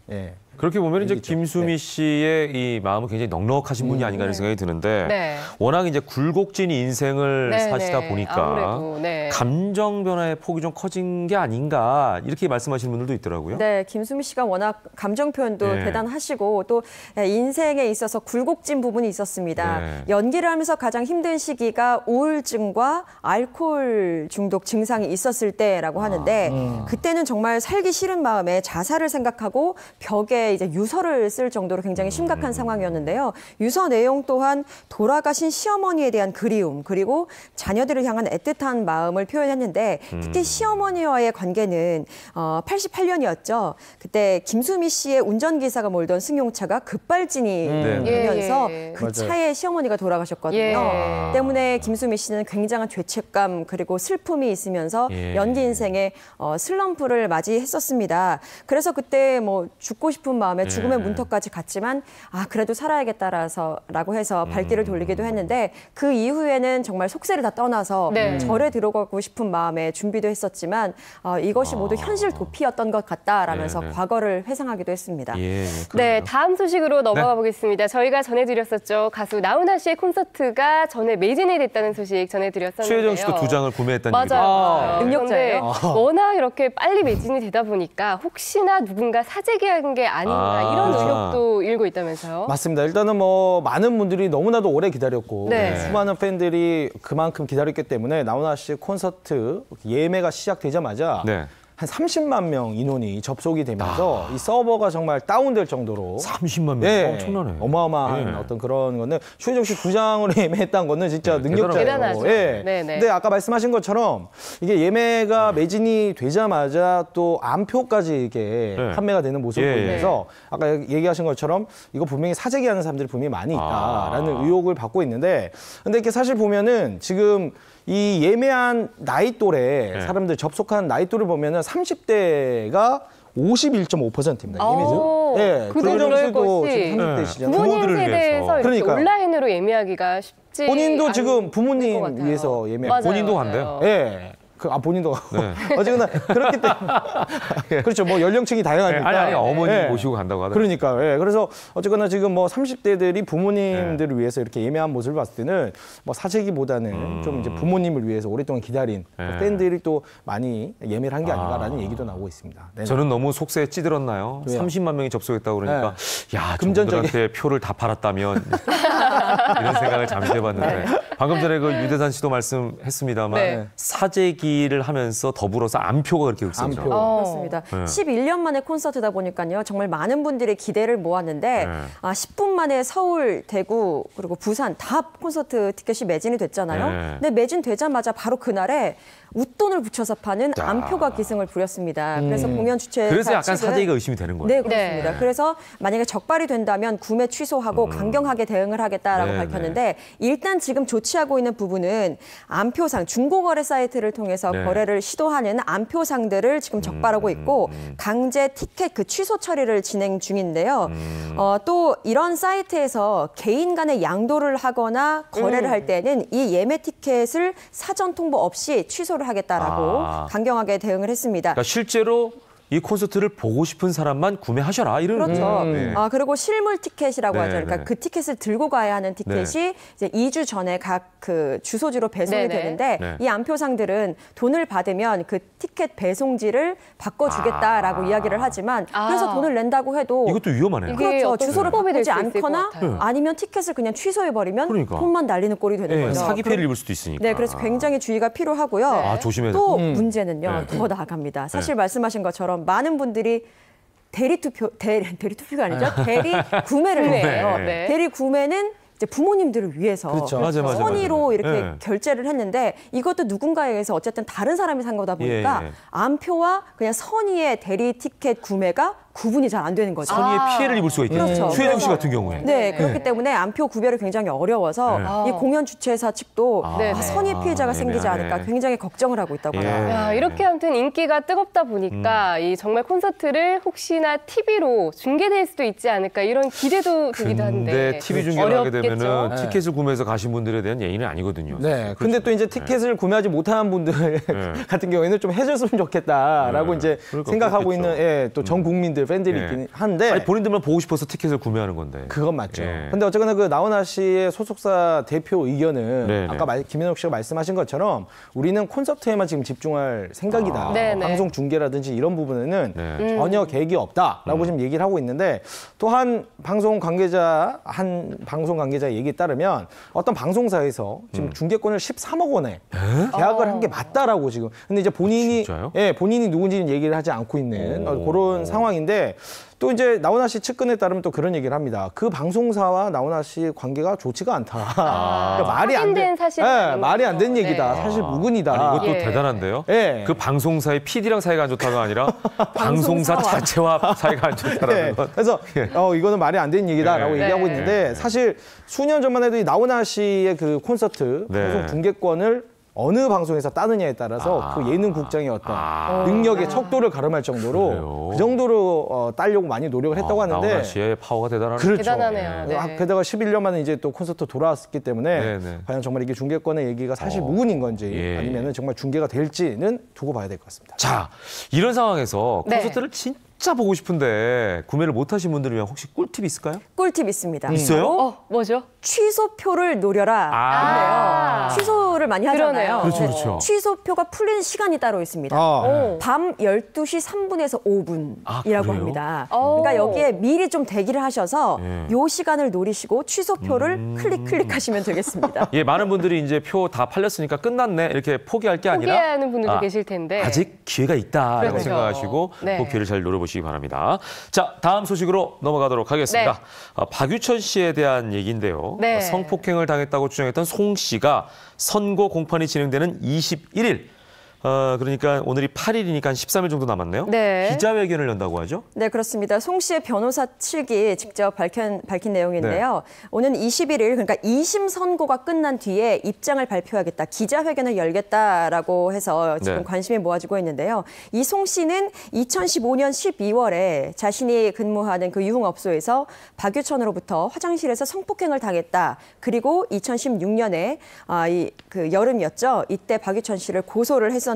그렇게 보면 이제 얘기죠. 김수미 씨의 이 마음은 굉장히 넉넉하신 분이 아닌가 하는 생각이 드는데 네. 워낙 이제 굴곡진 인생을 네, 사시다 네. 보니까 아무래도, 네. 감정 변화의 폭이 좀 커진 게 아닌가 이렇게 말씀하시는 분들도 있더라고요. 네, 김수미 씨가 워낙 감정 표현도 네. 대단하시고 또 인생에 있어서 굴곡진 부분이 있었습니다. 네. 연기를 하면서 가장 힘든 시기가 우울증과 알코올 중독 증상이 있었을 때라고 하는데 그때는 정말 살기 싫은 마음에 자살을 생각하고 벽에 이제 유서를 쓸 정도로 굉장히 심각한 상황이었는데요. 유서 내용 또한 돌아가신 시어머니에 대한 그리움 그리고 자녀들을 향한 애틋한 마음을 표현했는데 특히 시어머니와의 관계는 88년이었죠. 그때 김수미 씨의 운전기사가 몰던 승용차가 급발진이 되면서 그 차에 시어머니가 돌아가셨거든요. 때문에 김수미 씨는 굉장한 죄책감 그리고 슬픔이 있으면서 연기 인생에 슬럼프를 맞이했었습니다. 그래서 그때 뭐 죽고 싶은 마음에 죽음의 문턱까지 갔지만 그래도 살아야겠다라고 해서 발길을 돌리기도 했는데 그 이후에는 정말 속세를 다 떠나서 절에 들어가고 싶은 마음에 준비도 했었지만 이것이 모두 현실 도피였던 것 같다라면서 과거를 회상하기도 했습니다. 네, 다음 소식으로 넘어가 보겠습니다. 저희가 전해드렸었죠. 가수 나훈아 씨의 콘서트가 전에 매진이 됐다는 소식 전해드렸었는데요. 최혜정 씨도 2장을 구매했다는 얘기죠. 맞아요. 능력자예요. 워낙 이렇게 빨리 매진이 되다 보니까 혹시나 누군가 사재기한 게 아닌가 이런 의혹도 일고 있다면서요? 맞습니다. 일단은 뭐 많은 분들이 너무나도 오래 기다렸고 수많은 팬들이 그만큼 기다렸기 때문에 나훈아 씨 콘서트 예매가 시작되자마자 한 30만 명 인원이 접속이 되면서 이 서버가 정말 다운될 정도로 30만 명 엄청나네. 어마어마한 어떤 그런 거는 최혜정 씨 2장으로 예매했다는 거는 진짜 능력자예요. 대단하죠. 근데 아까 말씀하신 것처럼 이게 예매가 매진이 되자마자 또 암표까지 이게 판매가 되는 모습을 보면서 아까 얘기하신 것처럼 이거 분명히 사재기하는 사람들이 분명히 많이 있다라는 의혹을 받고 있는데 근데 이렇게 사실 보면은 지금 이 예매한 나이 또래 사람들 접속한 나이 또를 보면은 30대가 51.5%입니다. 예매죠. 그럴 것이 30대시잖아요. 부모님 세대에서 이렇게 그러니까요. 온라인으로 예매하기가 쉽지 본인도 않을 지금 것 부모님 같아요. 위해서 예매. 맞아요, 본인도 맞아요. 간대요. 예. 본인도 가고. 어쨌거나 그렇기 때문에. 그렇죠. 뭐 연령층이 다양하니까. 아니 어머니 모시고 간다고 하더라고요. 그러니까. 그래서 어쨌거나 지금 뭐 30대들이 부모님들을 위해서 이렇게 예매한 모습을 봤을 때는 뭐 사재기보다는 좀 이제 부모님을 위해서 오랫동안 기다린 팬들이 또 많이 예매를 한 게 아닌가라는 얘기도 나오고 있습니다. 네네. 저는 너무 속세에 찌들었나요? 왜요? 30만 명이 접속했다고 그러니까 야, 금전적인 저분들한테 표를 다 팔았다면 이런 생각을 잠시 해봤는데 방금 전에 그 유대산 씨도 말씀했습니다만 사재기를 하면서 더불어서 암표가 그렇게 흑성죠. 그렇습니다. 11년 만에 콘서트다 보니까요. 정말 많은 분들이 기대를 모았는데 10분 만에 서울, 대구 그리고 부산 다 콘서트 티켓이 매진이 됐잖아요. 근데 매진되자마자 바로 그날에 웃돈을 붙여서 파는 암표가 기승을 부렸습니다. 그래서 공연 주최사 그래서 약간 측은 사재기가 의심이 되는 거예요. 네, 그렇습니다. 그래서 만약에 적발이 된다면 구매 취소하고 강경하게 대응을 하겠다라고 밝혔는데 일단 지금 조치하고 있는 부분은 암표상 중고거래 사이트를 통해서 거래를 시도하는 암표상들을 지금 적발하고 있고 강제 티켓 그 취소 처리를 진행 중인데요. 또 이런 사이트에서 개인 간의 양도를 하거나 거래를 할 때는 이 예매 티켓을 사전 통보 없이 취소를 하겠다라고 강경하게 대응을 했습니다. 그러니까 실제로 이 콘서트를 보고 싶은 사람만 구매하셔라 이런 그렇죠. 그리고 실물 티켓이라고 하죠. 그러니까 그 티켓을 들고 가야 하는 티켓이 이제 2주 전에 각 그 주소지로 배송이 되는데 이 암표상들은 돈을 받으면 그 티켓 배송지를 바꿔주겠다라고 이야기를 하지만 그래서 돈을 낸다고 해도 이것도 위험하네요. 그렇죠. 주소를 바꾸지 수 있을 않거나 것 같아요. 아니면 티켓을 그냥 취소해버리면 돈만 날리는 꼴이 되는 거죠. 사기 피해를 입을 수도 있으니까. 네, 그래서 굉장히 주의가 필요하고요. 조심해야 또 문제는요. 더 나아갑니다. 사실 말씀하신 것처럼 많은 분들이 대리 투표가 아니죠. 대리 구매를 해요. 대리 구매는 이제 부모님들을 위해서 그렇죠. 선의로 이렇게 결제를 했는데 이것도 누군가에 의해서 어쨌든 다른 사람이 산 거다 보니까 암표와 그냥 선의의 대리 티켓 구매가 구분이 잘 안 되는 거죠. 선의의 피해를 입을 수가 있겠죠. 그렇죠. 최혜정 씨 같은 경우에. 네, 그렇기 때문에 암표 구별이 굉장히 어려워서 이 공연 주최사 측도 선의 피해자가 생기지 않을까 굉장히 걱정을 하고 있다고 합니다. 야, 이렇게 아무튼 인기가 뜨겁다 보니까 이 정말 콘서트를 혹시나 TV로 중계될 수도 있지 않을까 이런 기대도 되기도 한데. 근데 TV 중계를 하게 되면은 어렵겠죠? 티켓을 구매해서 가신 분들에 대한 예의는 아니거든요. 네. 근데 또 이제 티켓을 구매하지 못한 분들 같은 경우에는 좀 해줬으면 좋겠다라고 이제 생각하고 있는 또 전 국민들 팬들 팬들이 예. 있긴 한데 아니, 본인들만 보고 싶어서 티켓을 구매하는 건데. 그건 맞죠. 예. 근데 어쨌거나 그 나훈아 씨의 소속사 대표 의견은 네네. 아까 김현욱 씨가 말씀하신 것처럼 우리는 콘서트에만 지금 집중할 생각이다. 네네. 방송 중계라든지 이런 부분에는 네. 전혀 계획이 없다라고 지금 얘기를 하고 있는데 또 한 방송 관계자 얘기에 따르면 어떤 방송사에서 지금 중계권을 13억 원에 계약을 한 게 맞다라고 지금. 근데 이제 본인이 진짜요? 본인이 누군지는 얘기를 하지 않고 있는 그런 상황인데 또 이제 나훈아 씨 측근에 따르면 또 그런 얘기를 합니다. 그 방송사와 나훈아 씨 관계가 좋지가 않다. 그러니까 말이 안 확인된 사실은 아닌 말이 안 된 거죠. 얘기다. 네. 사실 무근이다. 아니, 이것도 예. 대단한데요. 예. 그 방송사의 PD랑 사이가 안 좋다가 아니라 방송사 자체와 사이가 안 좋다라는 네. 건. 그래서 이거는 말이 안 되는 얘기다라고 네. 얘기하고 네. 있는데 사실 수년 전만 해도 이 나훈아 씨의 그 콘서트 네. 방송 중계권을 어느 방송에서 따느냐에 따라서 그 예능국장의 어떤 능력의 척도를 가름할 정도로 그래요? 그 정도로 따려고 많이 노력을 했다고 하는데 나훈아 씨의 파워가 대단하네요. 그렇죠. 대단하네요. 네. 게다가 11년 만에 이제 또 콘서트 돌아왔기 때문에 네네. 과연 정말 이게 중계권의 얘기가 사실 무근인 건지 예. 아니면은 정말 중계가 될지는 두고 봐야 될 것 같습니다. 자, 이런 상황에서 네. 콘서트를 진짜 보고 싶은데 구매를 못 하신 분들을 위한 혹시 꿀팁이 있을까요? 꿀팁 있습니다. 있어요? 뭐죠? 취소표를 노려라. 인데요. 취소를 많이 하잖아요. 그러네요. 그렇죠, 그렇죠. 취소표가 풀린 시간이 따로 있습니다. 아, 밤 12시 3분에서 5분이라고 그래요? 합니다. 오. 그러니까 여기에 미리 좀 대기를 하셔서 예. 요 시간을 노리시고 취소표를 클릭하시면 되겠습니다. 예, 많은 분들이 이제 표 다 팔렸으니까 끝났네 이렇게 포기할 게 아니라 포기하는 분들도 계실 텐데. 아직 기회가 있다라고 그렇죠. 생각하시고 네. 그 기회를 잘 노려보시기 바랍니다. 자, 다음 소식으로 넘어가도록 하겠습니다. 네. 박유천 씨에 대한 얘기인데요. 네. 성폭행을 당했다고 주장했던 송 씨가 선고 공판이 진행되는 21일, 그러니까 오늘이 8일이니까 한 13일 정도 남았네요. 네. 기자회견을 연다고 하죠? 네, 그렇습니다. 송 씨의 변호사 측이 직접 밝힌 내용인데요. 오는 21일, 그러니까 2심 선고가 끝난 뒤에 입장을 발표하겠다, 기자회견을 열겠다라고 해서 지금 네. 관심이 모아지고 있는데요. 이 송 씨는 2015년 12월에 자신이 근무하는 그 유흥업소에서 박유천으로부터 화장실에서 성폭행을 당했다. 그리고 2016년에 그 여름이었죠. 이때 박유천 씨를 고소를 했었는데요.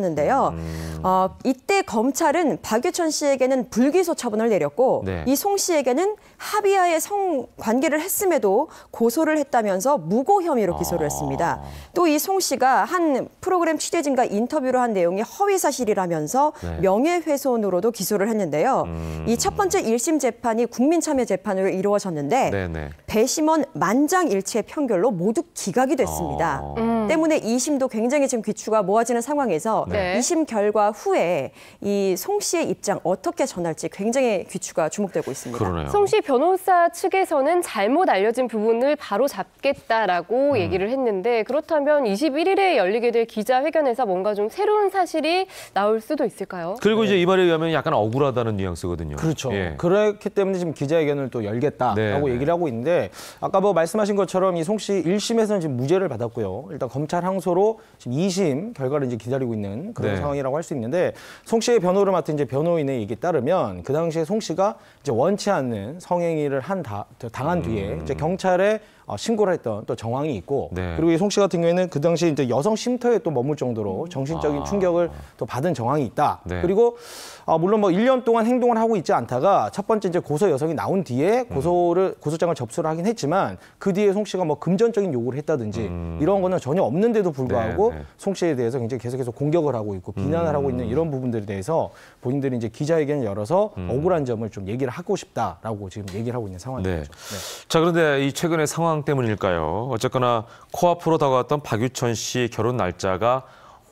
이때 검찰은 박유천 씨에게는 불기소 처분을 내렸고 네. 이 송 씨에게는 합의하에 성관계를 했음에도 고소를 했다면서 무고 혐의로 기소를 했습니다. 또 이 송 씨가 한 프로그램 취재진과 인터뷰를 한 내용이 허위 사실이라면서 네. 명예훼손으로도 기소를 했는데요. 이 첫 번째 1심 재판이 국민참여재판으로 이루어졌는데 네네. 배심원 만장일치의 판결로 모두 기각이 됐습니다. 때문에 2심도 굉장히 지금 귀추가 모아지는 상황에서 네. 2심 결과 후에 이 송 씨의 입장 어떻게 전할지 굉장히 귀추가 주목되고 있습니다. 그러네요. 송 씨 변호사 측에서는 잘못 알려진 부분을 바로 잡겠다라고 얘기를 했는데 그렇다면 21일에 열리게 될 기자회견에서 뭔가 좀 새로운 사실이 나올 수도 있을까요? 그리고 이제 이 말에 의하면 약간 억울하다는 뉘앙스거든요. 그렇죠. 예. 그렇기 때문에 지금 기자회견을 또 열겠다라고 네. 얘기를 하고 있는데 아까 뭐 말씀하신 것처럼 이 송 씨 1심에서는 지금 무죄를 받았고요. 일단 검찰 항소로 지금 2심 결과를 이제 기다리고 있는 그런 네. 상황이라고 할 수 있는데 송 씨의 변호를 맡은 이제 변호인의 얘기에 따르면 그 당시에 송 씨가 이제 원치 않는 성행위를 당한 뒤에 이제 경찰에 신고를 했던 또 정황이 있고 네. 그리고 이 송 씨 같은 경우에는 그 당시 이제 여성 쉼터에 또 머물 정도로 정신적인 충격을 또 받은 정황이 있다. 네. 그리고 물론 뭐 1년 동안 행동을 하고 있지 않다가 첫 번째 이제 고소 여성이 나온 뒤에 고소장을 접수를 하긴 했지만 그 뒤에 송 씨가 뭐 금전적인 요구를 했다든지 이런 거는 전혀 없는데도 불구하고 네, 네. 송 씨에 대해서 굉장히 계속해서 공격을 하고 있고 비난을 하고 있는 이런 부분들에 대해서 본인들이 이제 기자회견을 열어서 억울한 점을 좀 얘기를 하고 싶다라고 지금 얘기를 하고 있는 상황인 네. 거죠. 네. 자, 그런데 이 최근의 상황 때문일까요? 어쨌거나 코앞으로 다가왔던 박유천 씨 결혼 날짜가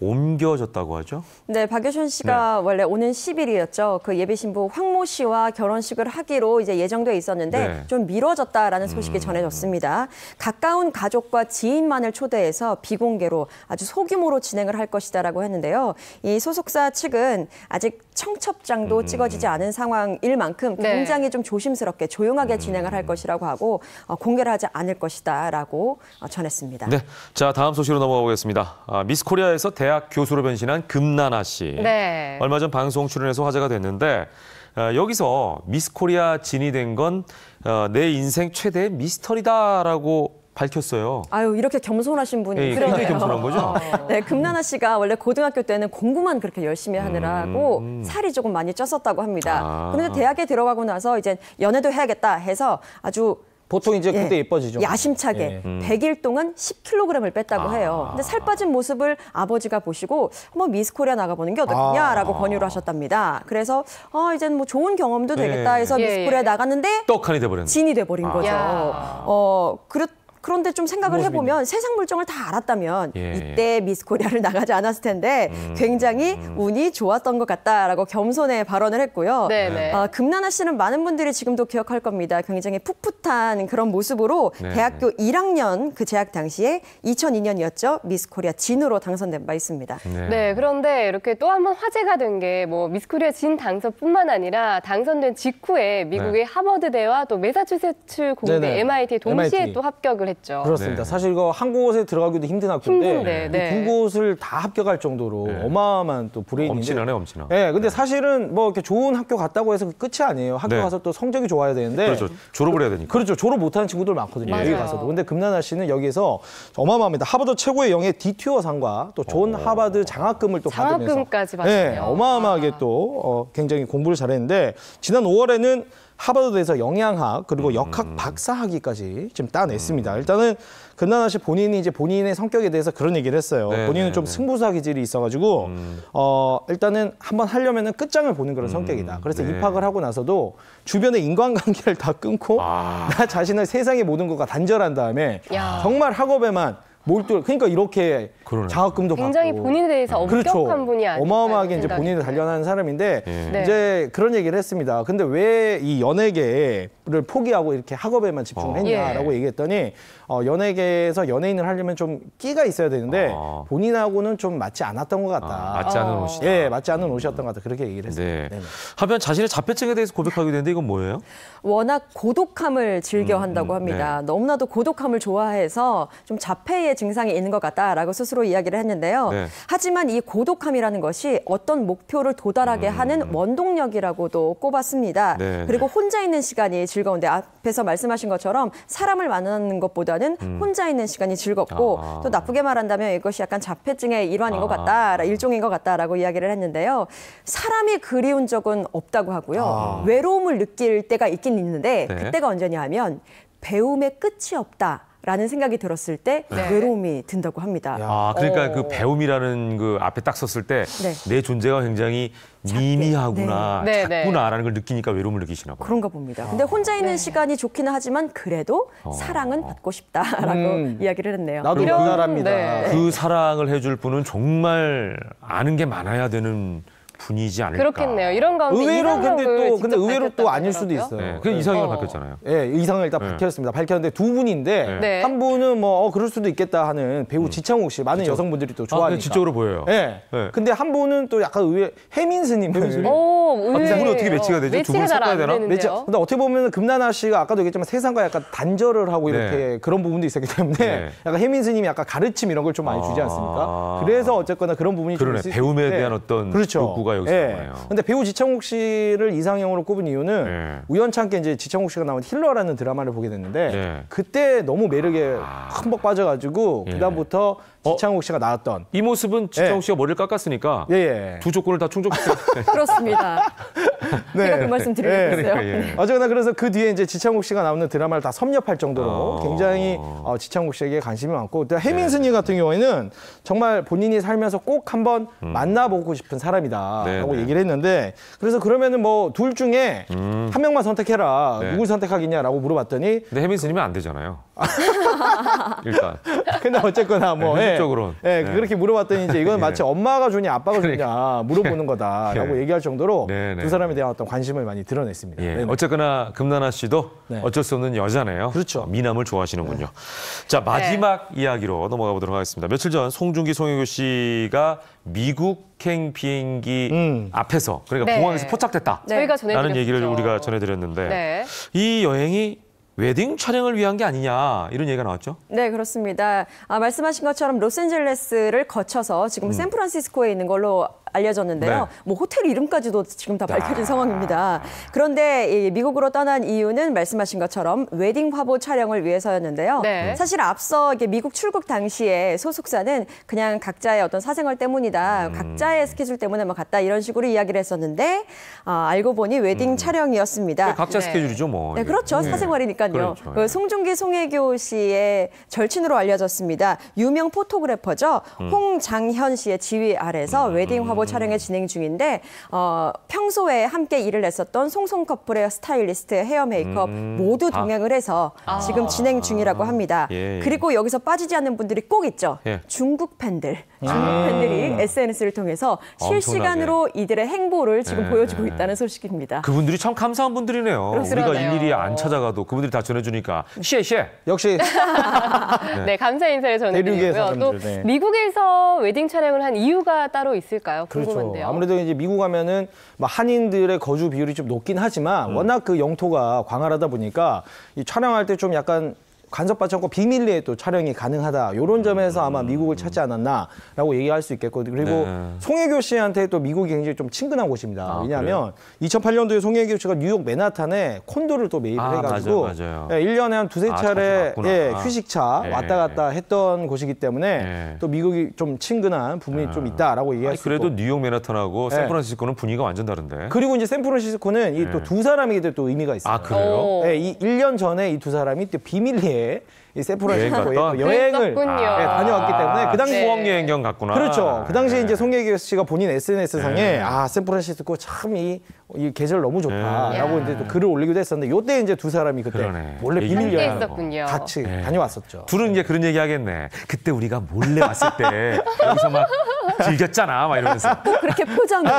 옮겨졌다고 하죠? 네, 박유천 씨가 원래 오는 10일이었죠. 그 예비 신부 황모 씨와 결혼식을 하기로 이제 예정돼 있었는데 네. 좀 미뤄졌다라는 소식이 전해졌습니다. 가까운 가족과 지인만을 초대해서 비공개로 아주 소규모로 진행을 할 것이다라고 했는데요. 이 소속사 측은 아직 청첩장도 찍어지지 않은 상황일 만큼 네. 굉장히 좀 조심스럽게 조용하게 진행을 할 것이라고 하고 공개를 하지 않을 것이다라고 전했습니다. 네. 자, 다음 소식으로 넘어가 보겠습니다. 미스 코리아에서 대학 교수로 변신한 금나나 씨. 네. 얼마 전 방송 출연해서 화제가 됐는데 여기서 미스 코리아 진이 된 건 내 인생 최대의 미스터리다라고 밝혔어요. 아유, 이렇게 겸손하신 분이 예, 굉장히 겸손한 거죠? 네, 금나나 씨가 원래 고등학교 때는 공부만 그렇게 열심히 하느라고 살이 조금 많이 쪘었다고 합니다. 그런데 대학에 들어가고 나서 이제 연애도 해야겠다 해서 아주 보통 이제 그때 예뻐지죠. 야심차게 100일 동안 10kg을 뺐다고 해요. 근데 살 빠진 모습을 아버지가 보시고 한번 미스 코리아 나가보는 게 어떻냐라고 권유를 하셨답니다. 그래서 이젠 뭐 좋은 경험도 되겠다 해서 미스 코리아 나갔는데 떡하니 돼버렸네. 진이 돼버린 거죠. 그런데 좀 생각을 해보면 세상 물정을 다 알았다면 이때 미스 코리아를 나가지 않았을 텐데 굉장히 운이 좋았던 것 같다라고 겸손해 발언을 했고요. 금나나 씨는 많은 분들이 지금도 기억할 겁니다. 굉장히 풋풋한 그런 모습으로 대학교 1학년 그 재학 당시에 2002년이었죠. 미스 코리아 진으로 당선된 바 있습니다. 네, 그런데 이렇게 또 한 번 화제가 된 게 뭐 미스 코리아 진 당선뿐만 아니라 당선된 직후에 미국의 하버드대와 또 매사추세츠 공대 MIT 동시에 또 합격을 했죠. 그렇습니다. 사실 이거 한 곳에 들어가기도 힘든 학교인데 두 곳을 다 합격할 정도로 어마어마한 또 브레인인데. 엄친하네, 엄친하. 네, 근데 사실은 뭐 이렇게 좋은 학교 갔다고 해서 끝이 아니에요. 학교 가서 또 성적이 좋아야 되는데. 그렇죠. 졸업을 해야 되니까. 그렇죠. 졸업 못하는 친구들 많거든요. 여기 가서도. 근데 금나나 씨는 여기에서 어마어마합니다. 하버드 최고의 영예 디튜어상과 또 존 하버드 장학금을 또 받으면서. 장학금까지 받았네요. 네, 어마어마하게 또 굉장히 공부를 잘했는데 지난 5월에는 하버드에서 영양학 그리고 역학 박사학위까지 지금 따냈습니다. 일단은 금나나 씨 본인이 이제 본인의 성격에 대해서 그런 얘기를 했어요. 본인은 좀 승부사 기질이 있어가지고 일단은 한번 하려면은 끝장을 보는 그런 성격이다. 그래서 입학을 하고 나서도 주변의 인간관계를 다 끊고 나 자신을 세상의 모든 것과 단절한 다음에 정말 학업에만 몰두를 그러니까 이렇게 장학금도 굉장히 받고 본인에 대해서 엄격한 분이 아니에요. 어마어마하게 이제 본인을 단련하는 사람인데 이제 그런 얘기를 했습니다. 근데 왜 이 연예계를 포기하고 이렇게 학업에만 집중했냐라고 얘기했더니 연예계에서 연예인을 하려면 좀 끼가 있어야 되는데 본인하고는 좀 맞지 않았던 것 같다. 맞지 않은 옷이다. 예, 맞지 않은 옷이었던 것 같다. 그렇게 얘기를 했습니다. 하면 자신의 자폐증에 대해서 고백하게 되는데 이건 뭐예요? 워낙 고독함을 즐겨 한다고 합니다. 너무나도 고독함을 좋아해서 좀 자폐의 증상이 있는 것 같다라고 스스로 이야기를 했는데요. 하지만 이 고독함이라는 것이 어떤 목표를 도달하게 하는 원동력이라고도 꼽았습니다. 그리고 혼자 있는 시간이 즐거운데 앞에서 말씀하신 것처럼 사람을 만나는 것보다는 혼자 있는 시간이 즐겁고 또 나쁘게 말한다면 이것이 약간 자폐증의 일환인 것 같다, 일종인 것 같다라고 이야기를 했는데요. 사람이 그리운 적은 없다고 하고요. 외로움을 느낄 때가 있긴 있는데 그때가 언제냐 하면 배움의 끝이 없다. 라는 생각이 들었을 때 외로움이 든다고 합니다. 그러니까 그 배움이라는 그 앞에 딱 섰을 때 내 존재가 굉장히 미미하구나, 작구나라는 걸 느끼니까 외로움을 느끼시나 봐요. 그런가 봅니다. 근데 혼자 있는 시간이 좋기는 하지만 그래도 사랑은 받고 싶다라고 이야기를 했네요. 나도 모자랍니다. 그 사랑을 해줄 분은 정말 아는 게 많아야 되는 분이지 않을까. 그렇겠네요. 이런 가운데 의외로 근데 의외로 또 아닐 수도 있어요. 그 이상형을 밝혔잖아요. 예, 이상을 일단 밝혔습니다. 밝혔는데 두 분인데 한 분은 뭐 그럴 수도 있겠다 하는 배우 지창욱 씨 많은 여성분들이 또 좋아하니까. 지적으로 보여요. 예. 근데 한 분은 또 약간 의외 해민스님. 의외. 두 분이 어떻게 매치가 되죠? 두 분을 섞어야 되나? 근데 어떻게 보면 금나나 씨가 아까도 얘기했지만 세상과 약간 단절을 하고 이렇게 그런 부분도 있었기 때문에 약간 해민스님이 약간 가르침 이런 걸 좀 많이 주지 않습니까? 그래서 어쨌거나 그런 부분이 좀 있을 배움에 대한 어떤 욕구가 여기서 나와요. 근데 배우 지창욱 씨를 이상형으로 꼽은 이유는 우연찮게 이제 지창욱 씨가 나온 힐러라는 드라마를 보게 됐는데 그때 너무 매력에 흠뻑 빠져가지고 그다음부터 지창욱 씨가 나왔던 이 모습은 지창욱 씨가 머리를 깎았으니까 두 조건을 다 충족했어요. 그렇습니다. 제가 그 말씀 드리고 있어요. 어쨌거나 그래서 그 뒤에 이제 지창욱 씨가 나오는 드라마를 다 섭렵할 정도로 굉장히 지창욱 씨에게 관심이 많고 해민스님 같은 경우에는 정말 본인이 살면서 꼭 한번 만나보고 싶은 사람이다라고 얘기를 했는데 그래서 그러면은 뭐 둘 중에 한 명만 선택해라. 누굴 선택하겠냐라고 물어봤더니 근데 해민스님은 안 되잖아요. 일단. 근데 어쨌거나 뭐 현실적으로는 그렇게 물어봤더니 이제 이건 마치 엄마가 좋냐 아빠가 좋냐 물어보는 거다라고 얘기할 정도로 두 사람에 대한 어떤 관심을 많이 드러냈습니다. 어쨌거나 금나나 씨도 어쩔 수 없는 여자네요. 그렇죠. 미남을 좋아하시는군요. 자, 마지막 이야기로 넘어가 보도록 하겠습니다. 며칠 전 송중기, 송혜교 씨가 미국행 비행기 앞에서 그러니까 공항에서 포착됐다. 저희가 전해드렸죠. 얘기를 우리가 전해드렸는데 이 여행이 웨딩 촬영을 위한 게 아니냐 이런 얘기가 나왔죠? 네, 그렇습니다. 말씀하신 것처럼 로스앤젤레스를 거쳐서 지금 샌프란시스코에 있는 걸로 알려졌는데요. 네. 뭐 호텔 이름까지도 지금 다 밝혀진 상황입니다. 그런데 이 미국으로 떠난 이유는 말씀하신 것처럼 웨딩 화보 촬영을 위해서였는데요. 네. 사실 앞서 이게 미국 출국 당시에 소속사는 그냥 각자의 어떤 사생활 때문이다, 각자의 스케줄 때문에 갔다 이런 식으로 이야기를 했었는데 알고 보니 웨딩 촬영이었습니다. 각자 스케줄이죠, 뭐. 네, 그렇죠. 사생활이니까요. 그렇죠. 그 송중기, 송혜교 씨의 절친으로 알려졌습니다. 유명 포토그래퍼죠. 홍장현 씨의 지휘 아래서 웨딩 화보 촬영에 진행 중인데 평소에 함께 일을 했었던 송송 커플의 스타일리스트, 헤어 메이크업 모두 동행을 해서 지금 진행 중이라고 합니다. 예. 그리고 여기서 빠지지 않는 분들이 꼭 있죠. 예. 중국 팬들. 중국 팬들이 SNS를 통해서 실시간으로 이들의 행보를 지금 보여주고 있다는 소식입니다. 그분들이 참 감사한 분들이네요. 그러네요. 우리가 일일이 안 찾아가도 그분들이 다 전해주니까. 시에. 역시 네, 감사 인사를 대륙의 전해드리고요. 또 사람들, 네. 미국에서 웨딩 촬영을 한 이유가 따로 있을까요? 그렇죠. 궁금한데요. 아무래도 이제 미국 하면은 막 한인들의 거주 비율이 좀 높긴 하지만 워낙 그 영토가 광활하다 보니까 이 촬영할 때 좀 약간 간섭받지 않고 비밀리에 또 촬영이 가능하다. 이런 점에서 아마 미국을 찾지 않았나라고 얘기할 수 있겠고 그리고 송혜교 씨한테 또 미국이 굉장히 좀 친근한 곳입니다. 왜냐하면 2008년도에 송혜교 씨가 뉴욕 맨하탄에 콘도를 또 매입을 해가지고 맞아요. 1년에 한 두세 차례 자주 휴식차 왔구나. 왔다 갔다 했던 곳이기 때문에 또 미국이 좀 친근한 부분이 좀 있다라고 얘기할 수 그래도 있고. 뉴욕 맨하탄하고 샌프란시스코는 분위기가 완전 다른데. 그리고 이제 샌프란시스코는 이 또 두 사람에게 또 의미가 있어요. 아, 그래요? 네, 이 1년 전에 이 두 사람이 또 비밀리에 이 샌프란시스코에 여행 여행을 그랬었군요. 다녀왔기 때문에 그 당시 수학여행경 갔구나. 그렇죠. 그 당시에 이제 송혜교 씨가 본인 SNS상에 네. 샌프란시스코 참 이 계절 너무 좋다라고 이제 또 글을 올리기도 했었는데 요때 이제 두 사람이 그때 그러네. 몰래 비밀 함께 여행 있었군요. 같이 다녀왔었죠. 둘은 이제 그런 얘기 하겠네. 그때 우리가 몰래 왔을 때 여기서 막 즐겼잖아, 막 이러면서. 꼭 그렇게 포장을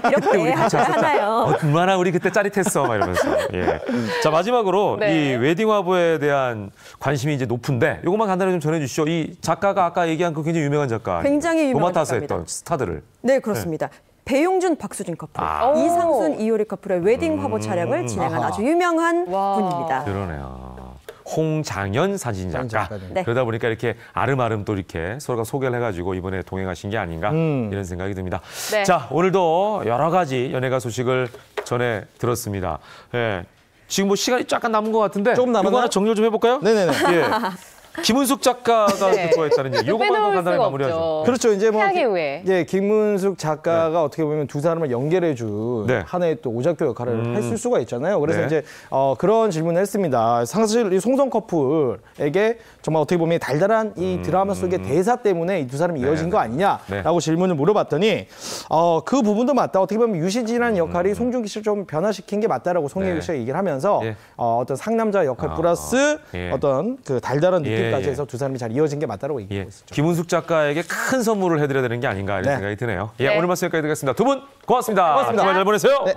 이렇게 하나요? 얼마나 우리 그때 짜릿했어, 막 이러면서. 예. 자, 마지막으로 네. 이 웨딩 화보에 대한 관심이 이제 높은데 이것만 간단히 좀 전해주시죠. 이 작가가 아까 얘기한 그 굉장히 유명한 작가. 굉장히 유명한 도맡아서 작가입니다. 했던 스타들을. 네, 그렇습니다. 배용준, 박수진 커플, 이상순, 이효리 커플의 웨딩 화보 촬영을 진행한 아주 유명한 분입니다. 그러네요. 홍장현 사진작가. 네. 그러다 보니까 이렇게 아름아름 또 이렇게 서로가 소개를 해가지고 이번에 동행하신 게 아닌가 이런 생각이 듭니다. 네. 자, 오늘도 여러 가지 연예가 소식을 전해 들었습니다. 예. 지금 뭐 시간이 잠깐 남은 것 같은데 조금 남았나요? 이거 하나 정리를 좀 해볼까요? 네네네. 예. 김은숙 작가가 네. 좋아했다는 얘기. 요거만 빼놓을 간단히 수가 마무리하죠. 없죠. 그렇죠. 이제 뭐 최악의 후회. 예, 김문숙 작가가 어떻게 보면 두 사람을 연결해준 네. 하나의 또 오작교 역할을 했을 수가 있잖아요. 그래서 네. 이제 그런 질문을 했습니다. 사실 이 송성 커플에게 정말 어떻게 보면 달달한 이 드라마 속의 대사 때문에 이 두 사람이 이어진 거 아니냐라고 질문을 물어봤더니 그 부분도 맞다. 어떻게 보면 유시진이라는 역할이 송중기 씨를 좀 변화시킨 게 맞다라고 송혜교 씨가 얘기를 하면서 예. 어떤 상남자 역할 플러스 예. 어떤 그 달달한 느낌까지 예. 해서 두 사람이 잘 이어진 게 맞다라고 예. 얘기하고 있었죠. 김은숙 작가에게 큰 선물을 해드려야 되는 게 아닌가 이런 네. 생각이 드네요. 예, 네. 오늘 말씀 여기까지 드리겠습니다. 두 분 고맙습니다. 고맙습니다. 주말 잘 보내세요. 네.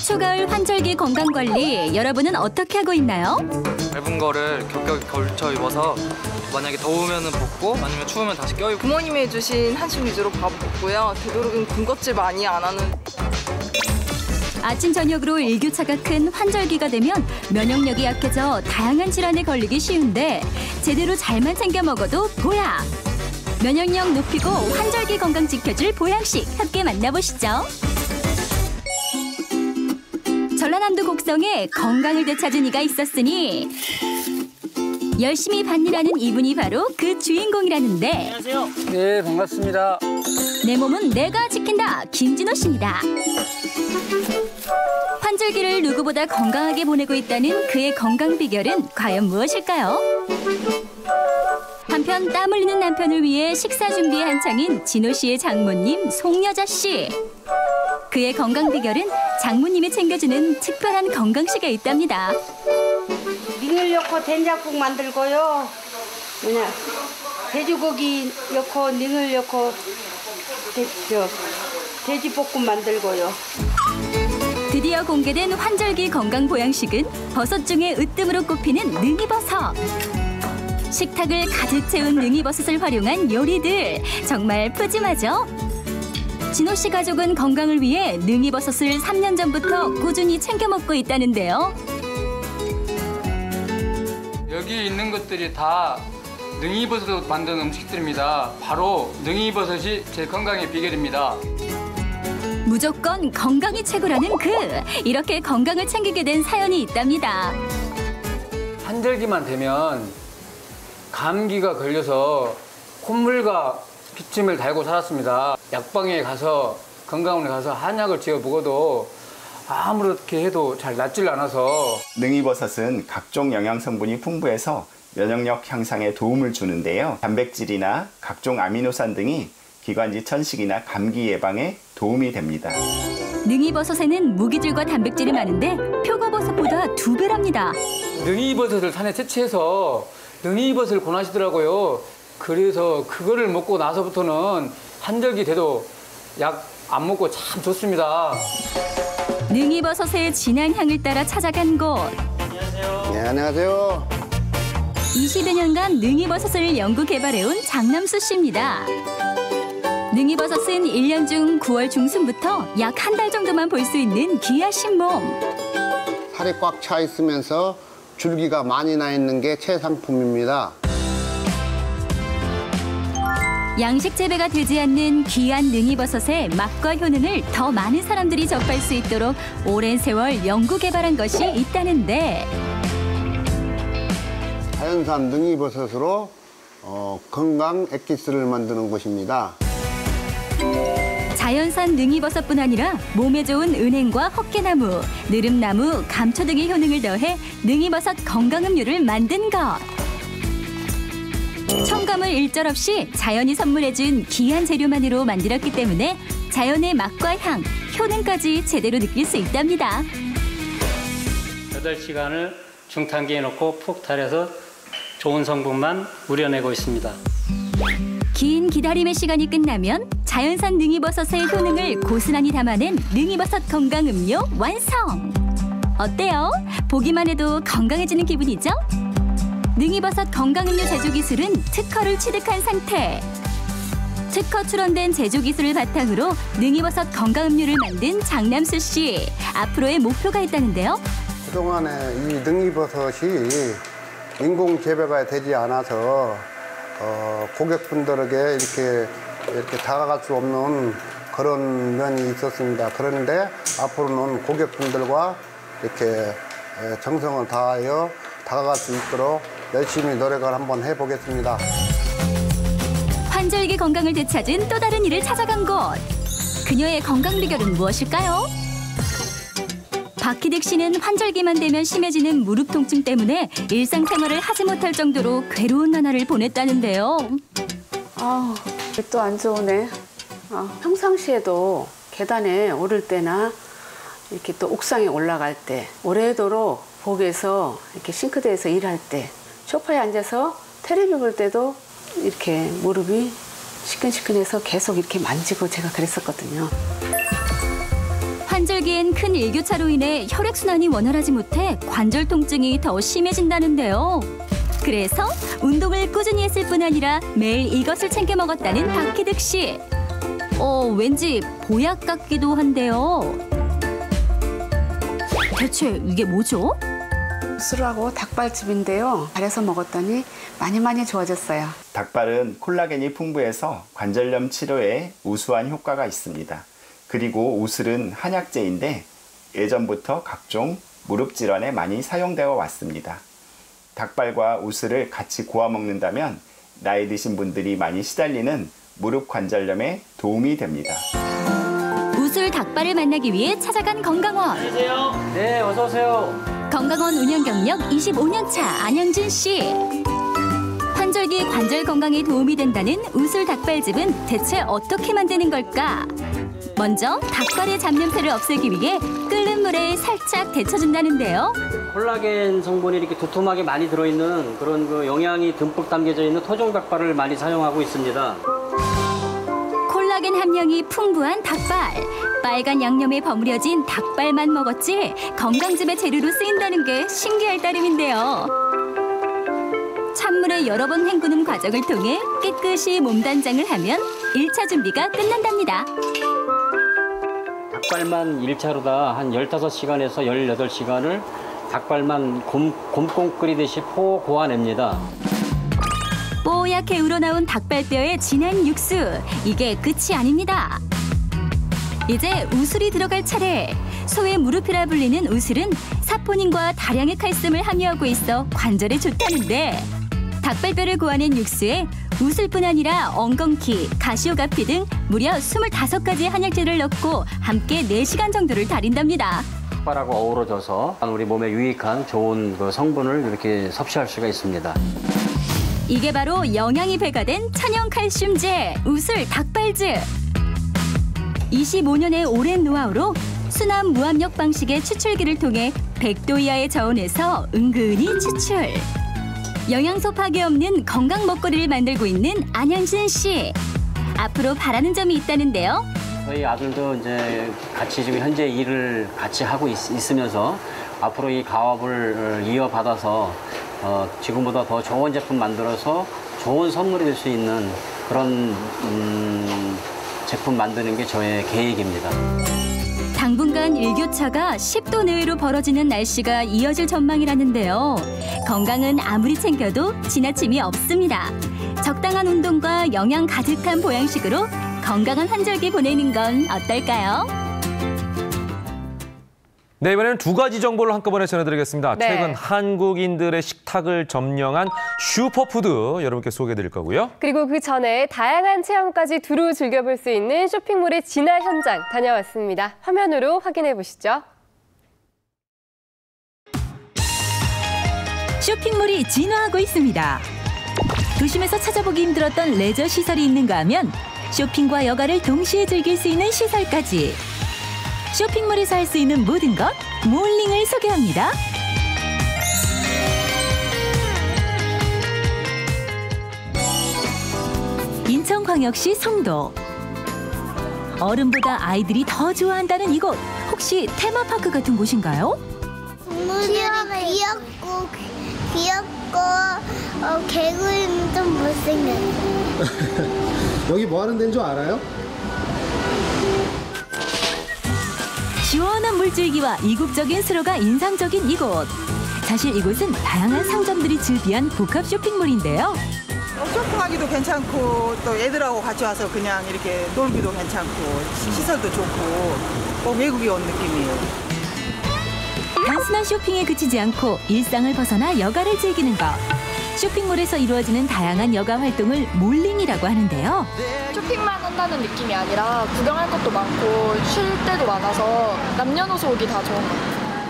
초가을 환절기 건강관리 여러분은 어떻게 하고 있나요? 얇은 거를 겹겹이 걸쳐 입어서 만약에 더우면 벗고 아니면 추우면 다시 껴입고 부모님이 해주신 한식 위주로 밥 먹고요. 되도록이면 군것질 많이 안 하는. 아침 저녁으로 일교차가 큰 환절기가 되면 면역력이 약해져 다양한 질환에 걸리기 쉬운데 제대로 잘만 챙겨 먹어도 보약! 면역력 높이고 환절기 건강 지켜줄 보약식 함께 만나보시죠. 전라남도 곡성에 건강을 되찾은 이가 있었으니 열심히 밭일하는 이분이 바로 그 주인공이라는데 안녕하세요. 네, 반갑습니다. 내 몸은 내가 지킨다 김진호 씨입니다. 환절기를 누구보다 건강하게 보내고 있다는 그의 건강 비결은 과연 무엇일까요? 한편 땀 흘리는 남편을 위해 식사 준비에 한창인 진호 씨의 장모님 송여자 씨. 그의 건강 비결은 장모님이 챙겨주는 특별한 건강식에 있답니다. 링을 넣고 된장국 만들고요. 그냥 돼지고기 넣고 링을 넣고 돼지볶음 만들고요. 드디어 공개된 환절기 건강 보양식은 버섯 중에 으뜸으로 꼽히는 능이버섯. 식탁을 가득 채운 능이버섯을 활용한 요리들 정말 푸짐하죠? 진호 씨 가족은 건강을 위해 능이버섯을 3년 전부터 꾸준히 챙겨 먹고 있다는데요. 여기 있는 것들이 다 능이버섯으로 만든 음식들입니다. 바로 능이버섯이 제 건강의 비결입니다. 무조건 건강이 최고라는 이렇게 건강을 챙기게 된 사연이 있답니다. 한절기만 되면 감기가 걸려서 콧물과 기침을 달고 살았습니다. 약방에 가서 건강원에 가서 한약을 지어 먹어도 아무렇게 해도 잘 낫질 않아서. 능이버섯은 각종 영양 성분이 풍부해서 면역력 향상에 도움을 주는데요. 단백질이나 각종 아미노산 등이 기관지 천식이나 감기 예방에 도움이 됩니다. 능이버섯에는 무기질과 단백질이 많은데 표고버섯보다 2배랍니다. 능이버섯을 산에 채취해서 능이버섯을 권하시더라고요. 그래서 그거를 먹고 나서부터는 한절기 돼도 약 안 먹고 참 좋습니다. 능이버섯의 진한 향을 따라 찾아간 곳. 안녕하세요. 네, 안녕하세요. 20여 년간 능이버섯을 연구 개발해온 장남수 씨입니다. 능이버섯은 1년 중 9월 중순부터 약 한 달 정도만 볼 수 있는 귀하신 몸. 살이 꽉 차 있으면서 줄기가 많이 나 있는 게 최상품입니다. 양식 재배가 되지 않는 귀한 능이버섯의 맛과 효능을 더 많은 사람들이 접할 수 있도록 오랜 세월 연구 개발한 것이 있다는데. 자연산 능이버섯으로 건강 액기스를 만드는 곳입니다. 자연산 능이버섯뿐 아니라 몸에 좋은 은행과 헛개나무, 느릅나무, 감초 등의 효능을 더해 능이버섯 건강음료를 만든 것. 첨가물 일절 없이 자연이 선물해준 귀한 재료만으로 만들었기 때문에 자연의 맛과 향, 효능까지 제대로 느낄 수 있답니다. 8시간을 중탕기에 넣고 푹 달여서 좋은 성분만 우려내고 있습니다. 긴 기다림의 시간이 끝나면 자연산 능이버섯의 효능을 고스란히 담아낸 능이버섯 건강음료 완성! 어때요? 보기만 해도 건강해지는 기분이죠? 능이버섯 건강음료 제조 기술은 특허를 취득한 상태. 특허 출원된 제조 기술을 바탕으로 능이버섯 건강음료를 만든 장남수 씨. 앞으로의 목표가 있다는데요. 그동안에 이 능이버섯이 인공 재배가 되지 않아서 고객분들에게 이렇게 다가갈 수 없는 그런 면이 있었습니다. 그런데 앞으로는 고객분들과 이렇게 정성을 다하여 다가갈 수 있도록 열심히 노력을 한번 해보겠습니다. 환절기 건강을 되찾은 또 다른 일을 찾아간 곳. 그녀의 건강 비결은 무엇일까요? 박희득 씨는 환절기만 되면 심해지는 무릎 통증 때문에 일상생활을 하지 못할 정도로 괴로운 나날을 보냈다는데요. 또 안 좋으네. 평상시에도 계단에 오를 때나 이렇게 또 옥상에 올라갈 때, 오래도록 복에서 이렇게 싱크대에서 일할 때, 소파에 앉아서 텔레비 볼 때도 이렇게 무릎이 시큰시큰해서 계속 이렇게 만지고 제가 그랬었거든요. 환절기엔 큰 일교차로 인해 혈액순환이 원활하지 못해 관절 통증이 더 심해진다는데요. 그래서 운동을 꾸준히 했을 뿐 아니라 매일 이것을 챙겨 먹었다는 박희득 씨. 왠지 보약 같기도 한데요. 대체 이게 뭐죠? 술하고 닭발집인데요. 발에서 먹었더니 많이 좋아졌어요. 닭발은 콜라겐이 풍부해서 관절염 치료에 우수한 효과가 있습니다. 그리고 우슬은 한약재인데 예전부터 각종 무릎 질환에 많이 사용되어 왔습니다. 닭발과 우슬을 같이 고아 먹는다면 나이 드신 분들이 많이 시달리는 무릎 관절염에 도움이 됩니다. 우슬 닭발을 만나기 위해 찾아간 건강원. 안녕하세요. 네, 어서 오세요. 건강원 운영 경력 25년 차 안영진 씨. 환절기 관절 건강에 도움이 된다는 우슬 닭발즙은 대체 어떻게 만드는 걸까? 먼저 닭발의 잡냄새를 없애기 위해 끓는 물에 살짝 데쳐준다는데요. 콜라겐 성분이 이렇게 두툼하게 많이 들어있는 그런 영양이 듬뿍 담겨져 있는 토종 닭발을 많이 사용하고 있습니다. 콜라겐 함량이 풍부한 닭발. 빨간 양념에 버무려진 닭발만 먹었지 건강즙의 재료로 쓰인다는 게 신기할 따름인데요. 찬물에 여러 번 헹구는 과정을 통해 깨끗이 몸단장을 하면 1차 준비가 끝난답니다. 닭발만 1차로다 한 15시간에서 18시간을 닭발만 곰꽁 끓이듯이 포 고아냅니다. 뽀얗게 우러나온 닭발뼈의 진한 육수. 이게 끝이 아닙니다. 이제 우슬이 들어갈 차례. 소의 무릎이라 불리는 우슬은 사포닌과 다량의 칼슘을 함유하고 있어 관절에 좋다는데 닭발뼈를 고아낸 육수에 우슬뿐 아니라 엉겅퀴, 가시오가피 등 무려 25가지의 한약재를 넣고 함께 4시간 정도를 달인답니다. 닭발하고 어우러져서 우리 몸에 유익한 좋은 그 성분을 이렇게 섭취할 수가 있습니다. 이게 바로 영양이 배가 된 천연 칼슘제, 우슬 닭발즙. 25년의 오랜 노하우로 순환 무압력 방식의 추출기를 통해 100도 이하의 저온에서 은근히 추출. 영양소 파괴 없는 건강 먹거리를 만들고 있는 안현진 씨. 앞으로 바라는 점이 있다는데요. 저희 아들도 이제 같이 지금 현재 일을 같이 하고 있으면서 앞으로 이 가업을 이어받아서 지금보다 더 좋은 제품 만들어서 좋은 선물이 될 수 있는 그런 제품 만드는 게 저의 계획입니다. 당분간 일교차가 10도 내외로 벌어지는 날씨가 이어질 전망이라는데요. 건강은 아무리 챙겨도 지나침이 없습니다. 적당한 운동과 영양 가득한 보양식으로 건강한 한절기 보내는 건 어떨까요? 네, 이번에는 2가지 정보를 한꺼번에 전해드리겠습니다. 네. 최근 한국인들의 식탁을 점령한 슈퍼푸드 여러분께 소개해드릴 거고요. 그리고 그 전에 다양한 체험까지 두루 즐겨볼 수 있는 쇼핑몰의 진화 현장 다녀왔습니다. 화면으로 확인해 보시죠. 쇼핑몰이 진화하고 있습니다. 도심에서 찾아보기 힘들었던 레저 시설이 있는가 하면 쇼핑과 여가를 동시에 즐길 수 있는 시설까지. 쇼핑몰에서 할 수 있는 모든 것, 몰링을 소개합니다. 인천광역시 송도. 어른보다 아이들이 더 좋아한다는 이곳. 혹시 테마파크 같은 곳인가요? 동물이 귀엽고 개구리는 좀 못생겼어. 여기 뭐 하는 데인 줄 알아요? 시원한 물줄기와 이국적인 스로가 인상적인 이곳. 사실 이곳은 다양한 상점들이 즐비한 복합 쇼핑몰인데요. 쇼핑하기도 괜찮고 또 애들하고 같이 와서 그냥 이렇게 놀기도 괜찮고 시설도 좋고 꼭 외국에 온 느낌이에요. 단순한 쇼핑에 그치지 않고 일상을 벗어나 여가를 즐기는 것. 쇼핑몰에서 이루어지는 다양한 여가 활동을 몰링이라고 하는데요. 쇼핑만 한다는 느낌이 아니라 구경할 것도 많고 쉴 때도 많아서 남녀노소 오기 다 좋은 것 같아요.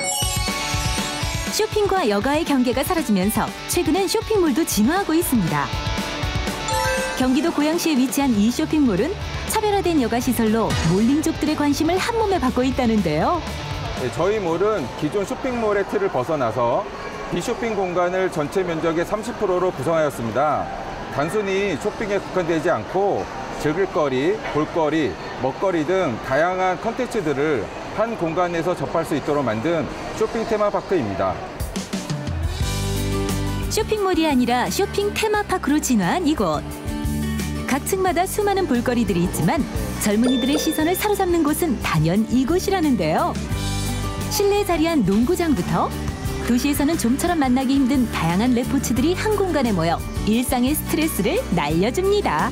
쇼핑과 여가의 경계가 사라지면서 최근엔 쇼핑몰도 진화하고 있습니다. 경기도 고양시에 위치한 이 쇼핑몰은 차별화된 여가 시설로 몰링족들의 관심을 한몸에 받고 있다는데요. 네, 저희 몰은 기존 쇼핑몰의 틀을 벗어나서 비쇼핑 공간을 전체 면적의 30%로 구성하였습니다. 단순히 쇼핑에 국한되지 않고 즐길 거리, 볼거리, 먹거리 등 다양한 컨텐츠들을 한 공간에서 접할 수 있도록 만든 쇼핑 테마파크입니다. 쇼핑몰이 아니라 쇼핑 테마파크로 진화한 이곳. 각 층마다 수많은 볼거리들이 있지만 젊은이들의 시선을 사로잡는 곳은 단연 이곳이라는데요. 실내에 자리한 농구장부터 도시에서는 좀처럼 만나기 힘든 다양한 레포츠들이 한 공간에 모여 일상의 스트레스를 날려줍니다.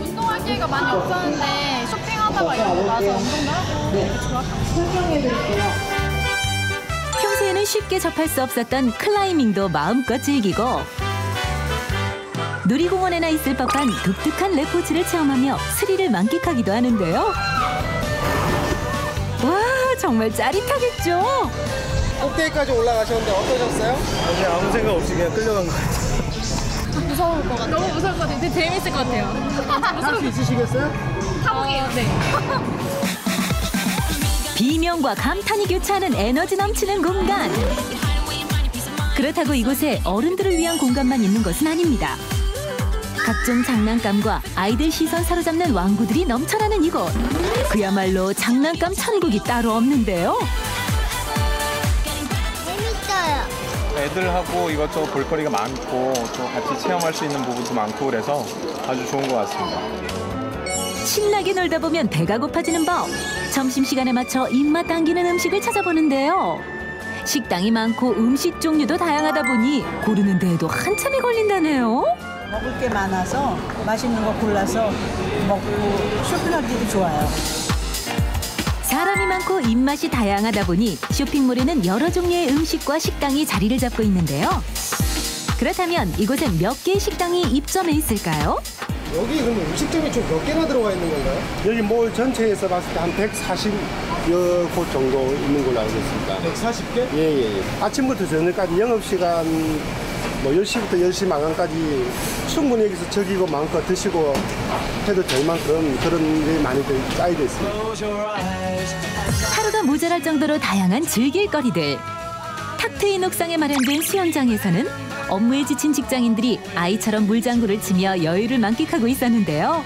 운동할 기회가 많이 없었는데 쇼핑하다가 이렇게 와서 운동도 하고 되게 좋았어요. 설명해드릴게요. 평소에는 쉽게 접할 수 없었던 클라이밍도 마음껏 즐기고 놀이공원에나 있을 법한 독특한 레포츠를 체험하며 스릴을 만끽하기도 하는데요. 와, 정말 짜릿하겠죠? 꼭대기까지 올라가셨는데 어떠셨어요? 아니, 아무 생각 없이 그냥 끌려간 것 같아요. 무서울 것 같아요. 너무 무서울 것 같아요. 되게 재밌을 것 같아요. 할 수 있으시겠어요? 타보게요. 네. 비명과 감탄이 교차하는 에너지 넘치는 공간. 그렇다고 이곳에 어른들을 위한 공간만 있는 것은 아닙니다. 각종 장난감과 아이들 시선 사로잡는 왕구들이 넘쳐나는 이곳. 그야말로 장난감 천국이 따로 없는데요. 재밌어요. 애들하고 이것저것 볼거리가 많고 또 같이 체험할 수 있는 부분도 많고 그래서 아주 좋은 것 같습니다. 신나게 놀다 보면 배가 고파지는 법. 점심시간에 맞춰 입맛 당기는 음식을 찾아보는데요. 식당이 많고 음식 종류도 다양하다 보니 고르는 데에도 한참이 걸린다네요. 먹을 게 많아서 맛있는 거 골라서 먹고 쇼핑하기도 좋아요. 사람이 많고 입맛이 다양하다 보니 쇼핑몰에는 여러 종류의 음식과 식당이 자리를 잡고 있는데요. 그렇다면 이곳엔 몇 개의 식당이 입점해 있을까요? 여기 그러면 음식점이 좀 몇 개나 들어가 있는 건가요? 여기 몰 전체에서 봤을 때 한 140여 곳 정도 있는 걸로 알고 있습니다. 140개? 예. 아침부터 저녁까지 영업시간 뭐 10시부터 10시 마감까지 충분히 여기서 저기고 마음껏 드시고 해도 될 만큼 그런 일이 많이 쌓여져 있습니다. 하루가 모자랄 정도로 다양한 즐길거리들. 탁 트인 옥상에 마련된 수영장에서는 업무에 지친 직장인들이 아이처럼 물장구를 치며 여유를 만끽하고 있었는데요.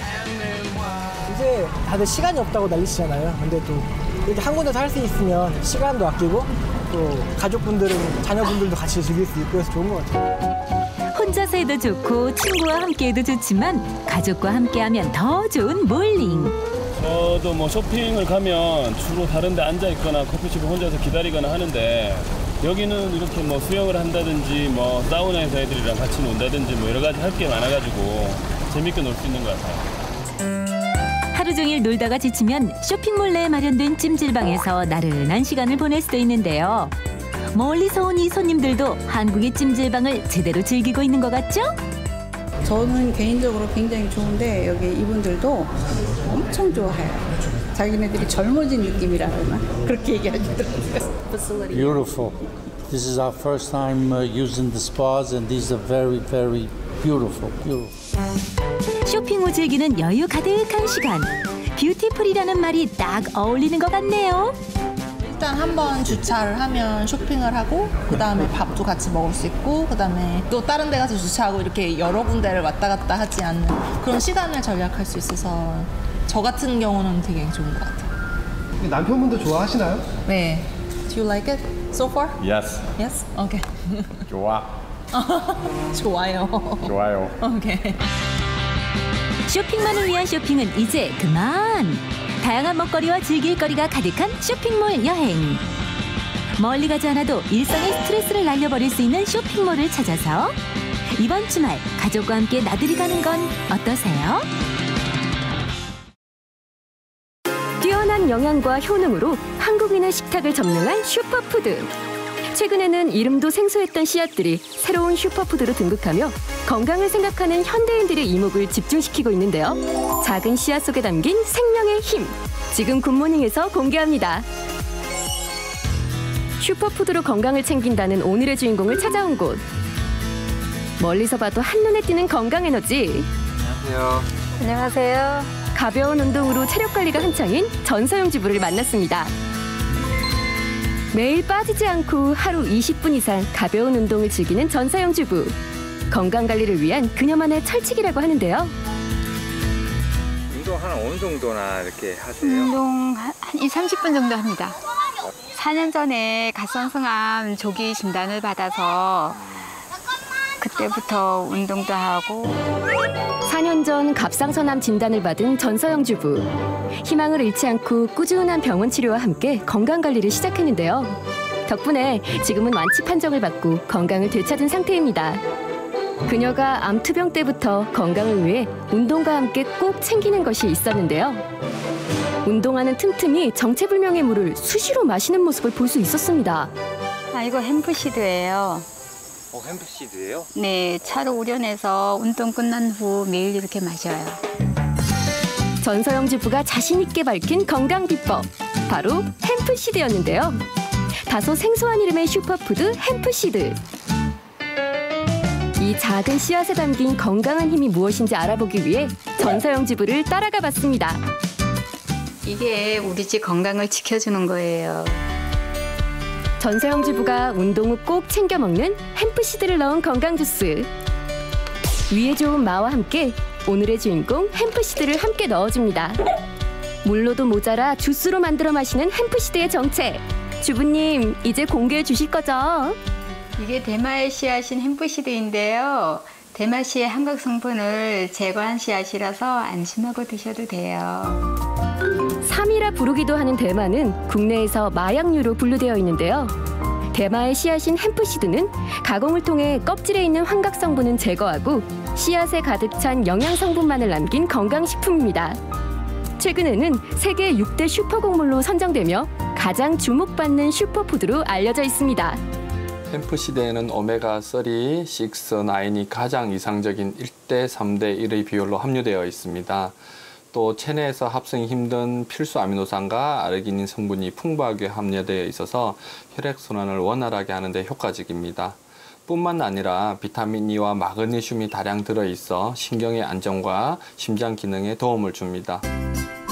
이제 다들 시간이 없다고 난리치잖아요. 근데 또 이렇게 한 군데서 할 수 있으면 시간도 아끼고 또 가족분들은 자녀분들도 같이 즐길 수 있고 해서 좋은 것 같아요. 혼자서 해도 좋고 친구와 함께 해도 좋지만 가족과 함께하면 더 좋은 몰링. 저도 뭐 쇼핑을 가면 주로 다른 데 앉아 있거나 커피숍에 혼자서 기다리거나 하는데 여기는 이렇게 뭐 수영을 한다든지 뭐 사우나에서 애들이랑 같이 논다든지 뭐 여러 가지 할 게 많아가지고 재밌게 놀 수 있는 것 같아요. 하루 종일 놀다가 지치면 쇼핑몰 내에 마련된 찜질방에서 나른한 시간을 보낼 수도 있는데요. 멀리서 온 이 손님들도 한국의 찜질방을 제대로 즐기고 있는 것 같죠? 저는 개인적으로 굉장히 좋은데 여기 이분들도 엄청 좋아해요. 자기네들이 젊어진 느낌이라 그러나 그렇게 얘기하시더라고요. Beautiful. This is our first time using the spas and these are very, very beautiful. 쇼핑 후 즐기는 여유 가득한 시간. 뷰티풀이라는 말이 딱 어울리는 것 같네요. 일단 한번 주차를 하면 쇼핑을 하고 그다음에 밥도 같이 먹을 수 있고 그다음에 또 다른 데 가서 주차하고 이렇게 여러 군데를 왔다 갔다 하지 않는 그런 시간을 절약할 수 있어서 저 같은 경우는 되게 좋은 것 같아요. 남편분도 좋아하시나요? 네. Do you like it so far? Yes. Yes? Okay. 좋아. 좋아요. 좋아요. Okay. 쇼핑만을 위한 쇼핑은 이제 그만. 다양한 먹거리와 즐길거리가 가득한 쇼핑몰 여행. 멀리 가지 않아도 일상의 스트레스를 날려버릴 수 있는 쇼핑몰을 찾아서 이번 주말 가족과 함께 나들이 가는 건 어떠세요? 뛰어난 영양과 효능으로 한국인의 식탁을 점령한 슈퍼푸드. 최근에는 이름도 생소했던 씨앗들이 새로운 슈퍼푸드로 등극하며 건강을 생각하는 현대인들의 이목을 집중시키고 있는데요. 작은 씨앗 속에 담긴 생명의 힘. 지금 굿모닝에서 공개합니다. 슈퍼푸드로 건강을 챙긴다는 오늘의 주인공을 찾아온 곳. 멀리서 봐도 한눈에 띄는 건강 에너지. 안녕하세요. 안녕하세요. 가벼운 운동으로 체력 관리가 한창인 전서영 주부를 만났습니다. 매일 빠지지 않고 하루 20분 이상 가벼운 운동을 즐기는 전서영 주부. 건강 관리를 위한 그녀만의 철칙이라고 하는데요. 운동 한 어느 정도나 이렇게 하세요? 운동 한 30분 정도 합니다. 4년 전에 갑상선암 조기 진단을 받아서 그때부터 운동도 하고. 4년 전 갑상선암 진단을 받은 전서영 주부. 희망을 잃지 않고 꾸준한 병원 치료와 함께 건강관리를 시작했는데요. 덕분에 지금은 완치 판정을 받고 건강을 되찾은 상태입니다. 그녀가 암투병 때부터 건강을 위해 운동과 함께 꼭 챙기는 것이 있었는데요. 운동하는 틈틈이 정체불명의 물을 수시로 마시는 모습을 볼 수 있었습니다. 이거 햄프시드예요. 햄프시드예요? 네, 차로 우려내서 운동 끝난 후 매일 이렇게 마셔요. 전서영 주부가 자신 있게 밝힌 건강 비법, 바로 햄프시드였는데요. 다소 생소한 이름의 슈퍼푸드 햄프시드. 이 작은 씨앗에 담긴 건강한 힘이 무엇인지 알아보기 위해 전서영 주부를 따라가 봤습니다. 이게 우리 집 건강을 지켜주는 거예요. 전서영 주부가 운동 후 꼭 챙겨 먹는 햄프시드를 넣은 건강 주스. 위에 좋은 마와 함께 오늘의 주인공 햄프시드를 함께 넣어줍니다. 물로도 모자라 주스로 만들어 마시는 햄프시드의 정체. 주부님, 이제 공개해 주실 거죠? 이게 대마의 씨앗인 햄프시드인데요. 대마씨의 한각 성분을 제거한 씨앗이라서 안심하고 드셔도 돼요. 삼이라 부르기도 하는 대마는 국내에서 마약류로 분류되어 있는데요. 대마의 씨앗인 햄프시드는 가공을 통해 껍질에 있는 환각 성분은 제거하고 씨앗에 가득 찬 영양 성분만을 남긴 건강식품입니다. 최근에는 세계 6대 슈퍼곡물로 선정되며 가장 주목받는 슈퍼푸드로 알려져 있습니다. 햄프시드에는 오메가3, 6, 9이 가장 이상적인 1대 3대 1의 비율로 함유되어 있습니다. 또 체내에서 합성이 힘든 필수 아미노산과 아르기닌 성분이 풍부하게 함유되어 있어서 혈액순환을 원활하게 하는 데 효과적입니다. 뿐만 아니라 비타민 E와 마그네슘이 다량 들어있어 신경의 안정과 심장 기능에 도움을 줍니다.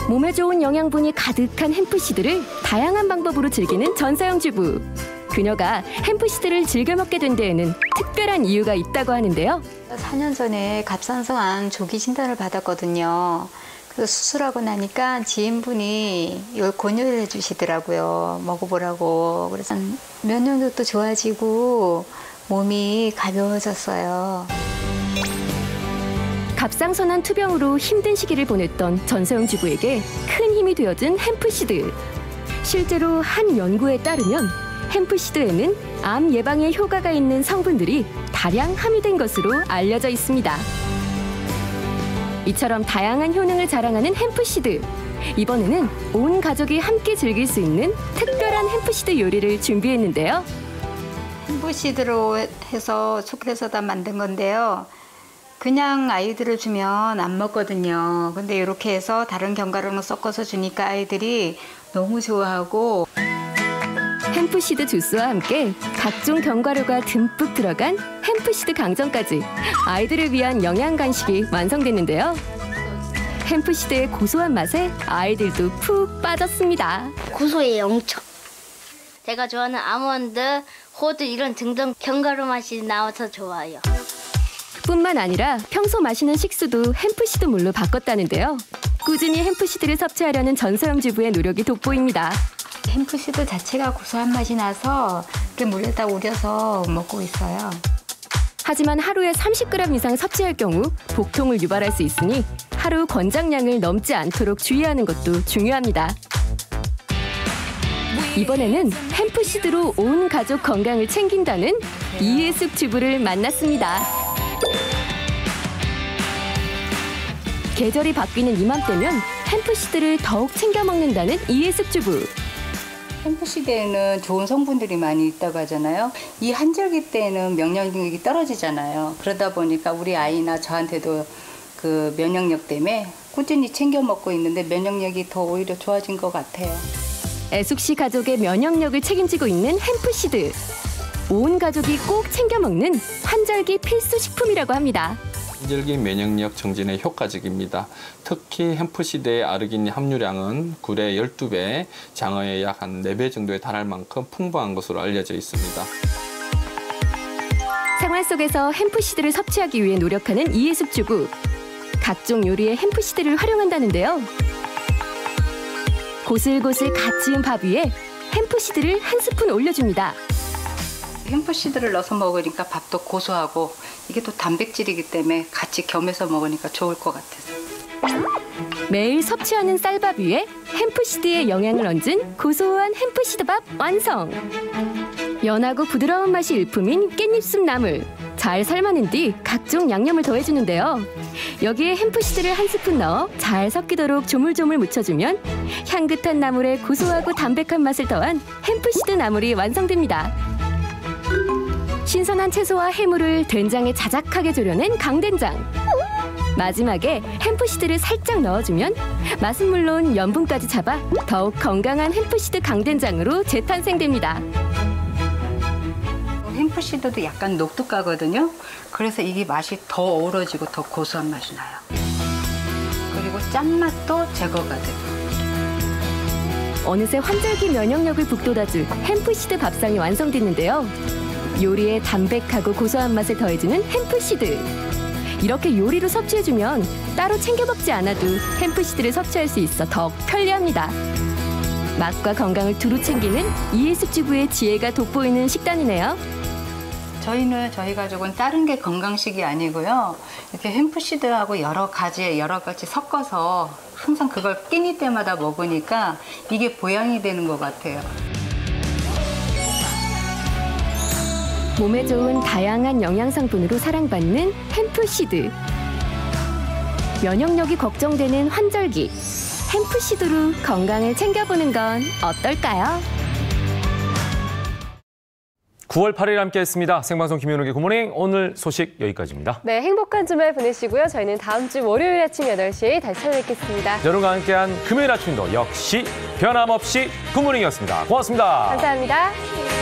몸에 좋은 영양분이 가득한 햄프시드를 다양한 방법으로 즐기는 전서영 주부. 그녀가 햄프시드를 즐겨 먹게 된 데에는 특별한 이유가 있다고 하는데요. 4년 전에 갑상선암 조기 진단을 받았거든요. 그래서 수술하고 나니까 지인분이 이걸 권유를 해주시더라고요. 먹어보라고. 그래서 면역력도 좋아지고 몸이 가벼워졌어요. 갑상선암 투병으로 힘든 시기를 보냈던 전서영 주부에게 큰 힘이 되어준 햄프시드. 실제로 한 연구에 따르면 햄프시드에는 암 예방에 효과가 있는 성분들이 다량 함유된 것으로 알려져 있습니다. 이처럼 다양한 효능을 자랑하는 햄프시드. 이번에는 온 가족이 함께 즐길 수 있는 특별한 햄프시드 요리를 준비했는데요. 햄프시드로 해서 초콜릿에다 만든 건데요. 그냥 아이들을 주면 안 먹거든요. 근데 이렇게 해서 다른 견과류랑 섞어서 주니까 아이들이 너무 좋아하고. 햄프시드 주스와 함께 각종 견과류가 듬뿍 들어간 햄프시드 강정까지 아이들을 위한 영양 간식이 완성됐는데요. 햄프시드의 고소한 맛에 아이들도 푹 빠졌습니다. 고소해요, 엄청. 제가 좋아하는 아몬드, 호두 이런 등등 견과류 맛이 나와서 좋아요. 뿐만 아니라 평소 마시는 식수도 햄프시드 물로 바꿨다는데요. 꾸준히 햄프시드를 섭취하려는 전서영 주부의 노력이 돋보입니다. 햄프시드 자체가 고소한 맛이 나서 이렇게 물에다 우려서 먹고 있어요. 하지만 하루에 30g 이상 섭취할 경우 복통을 유발할 수 있으니 하루 권장량을 넘지 않도록 주의하는 것도 중요합니다. 이번에는 햄프시드로 온 가족 건강을 챙긴다는 이혜숙 주부를 만났습니다. 계절이 바뀌는 이맘때면 햄프시드를 더욱 챙겨 먹는다는 이혜숙 주부. 햄프시드에는 좋은 성분들이 많이 있다고 하잖아요. 이 한절기 때에는 면역력이 떨어지잖아요. 그러다 보니까 우리 아이나 저한테도 그 면역력 때문에 꾸준히 챙겨 먹고 있는데 면역력이 더 오히려 좋아진 것 같아요. 애숙 씨 가족의 면역력을 책임지고 있는 햄프시드. 온 가족이 꼭 챙겨 먹는 환절기 필수 식품이라고 합니다. 환절기 면역력 정진에 효과적입니다. 특히 햄프시드의 아르기닌 함유량은 굴의 12배, 장어의 약 한 4배 정도에 달할 만큼 풍부한 것으로 알려져 있습니다. 생활 속에서 햄프시드를 섭취하기 위해 노력하는 이혜숙 주부. 각종 요리에 햄프시드를 활용한다는데요. 고슬고슬 갓 지은 밥 위에 햄프시드를 한 스푼 올려줍니다. 햄프시드를 넣어서 먹으니까 밥도 고소하고 이게 또 단백질이기 때문에 같이 겸해서 먹으니까 좋을 것 같아서. 매일 섭취하는 쌀밥 위에 햄프시드의 영양을 얹은 고소한 햄프시드밥 완성! 연하고 부드러운 맛이 일품인 깻잎순 나물. 잘 삶아낸 뒤 각종 양념을 더해주는데요. 여기에 햄프시드를 한 스푼 넣어 잘 섞이도록 조물조물 묻혀주면 향긋한 나물에 고소하고 담백한 맛을 더한 햄프시드 나물이 완성됩니다. 신선한 채소와 해물을 된장에 자작하게 졸여낸 강된장. 마지막에 햄프시드를 살짝 넣어주면 맛은 물론 염분까지 잡아 더욱 건강한 햄프시드 강된장으로 재탄생됩니다. 햄프시드도 약간 녹두가거든요. 그래서 이게 맛이 더 어우러지고 더 고소한 맛이 나요. 그리고 짠맛도 제거가 돼요. 어느새 환절기 면역력을 북돋아줄 햄프시드 밥상이 완성됐는데요. 요리에 담백하고 고소한 맛을 더해주는 햄프시드. 이렇게 요리로 섭취해주면 따로 챙겨 먹지 않아도 햄프시드를 섭취할 수 있어 더욱 편리합니다. 맛과 건강을 두루 챙기는 이혜숙 주부의 지혜가 돋보이는 식단이네요. 저희 가족은 다른 게 건강식이 아니고요. 이렇게 햄프시드하고 여러 가지 섞어서 항상 그걸 끼니 때마다 먹으니까 이게 보양이 되는 것 같아요. 몸에 좋은 다양한 영양 성분으로 사랑받는 햄프시드. 면역력이 걱정되는 환절기, 햄프시드로 건강을 챙겨보는 건 어떨까요? 9월 8일 함께했습니다. 생방송 김현욱의 굿모닝. 오늘 소식 여기까지입니다. 네, 행복한 주말 보내시고요. 저희는 다음 주 월요일 아침 8시에 다시 찾아뵙겠습니다. 여러분과 함께한 금요일 아침도 역시 변함없이 굿모닝이었습니다. 고맙습니다. 감사합니다.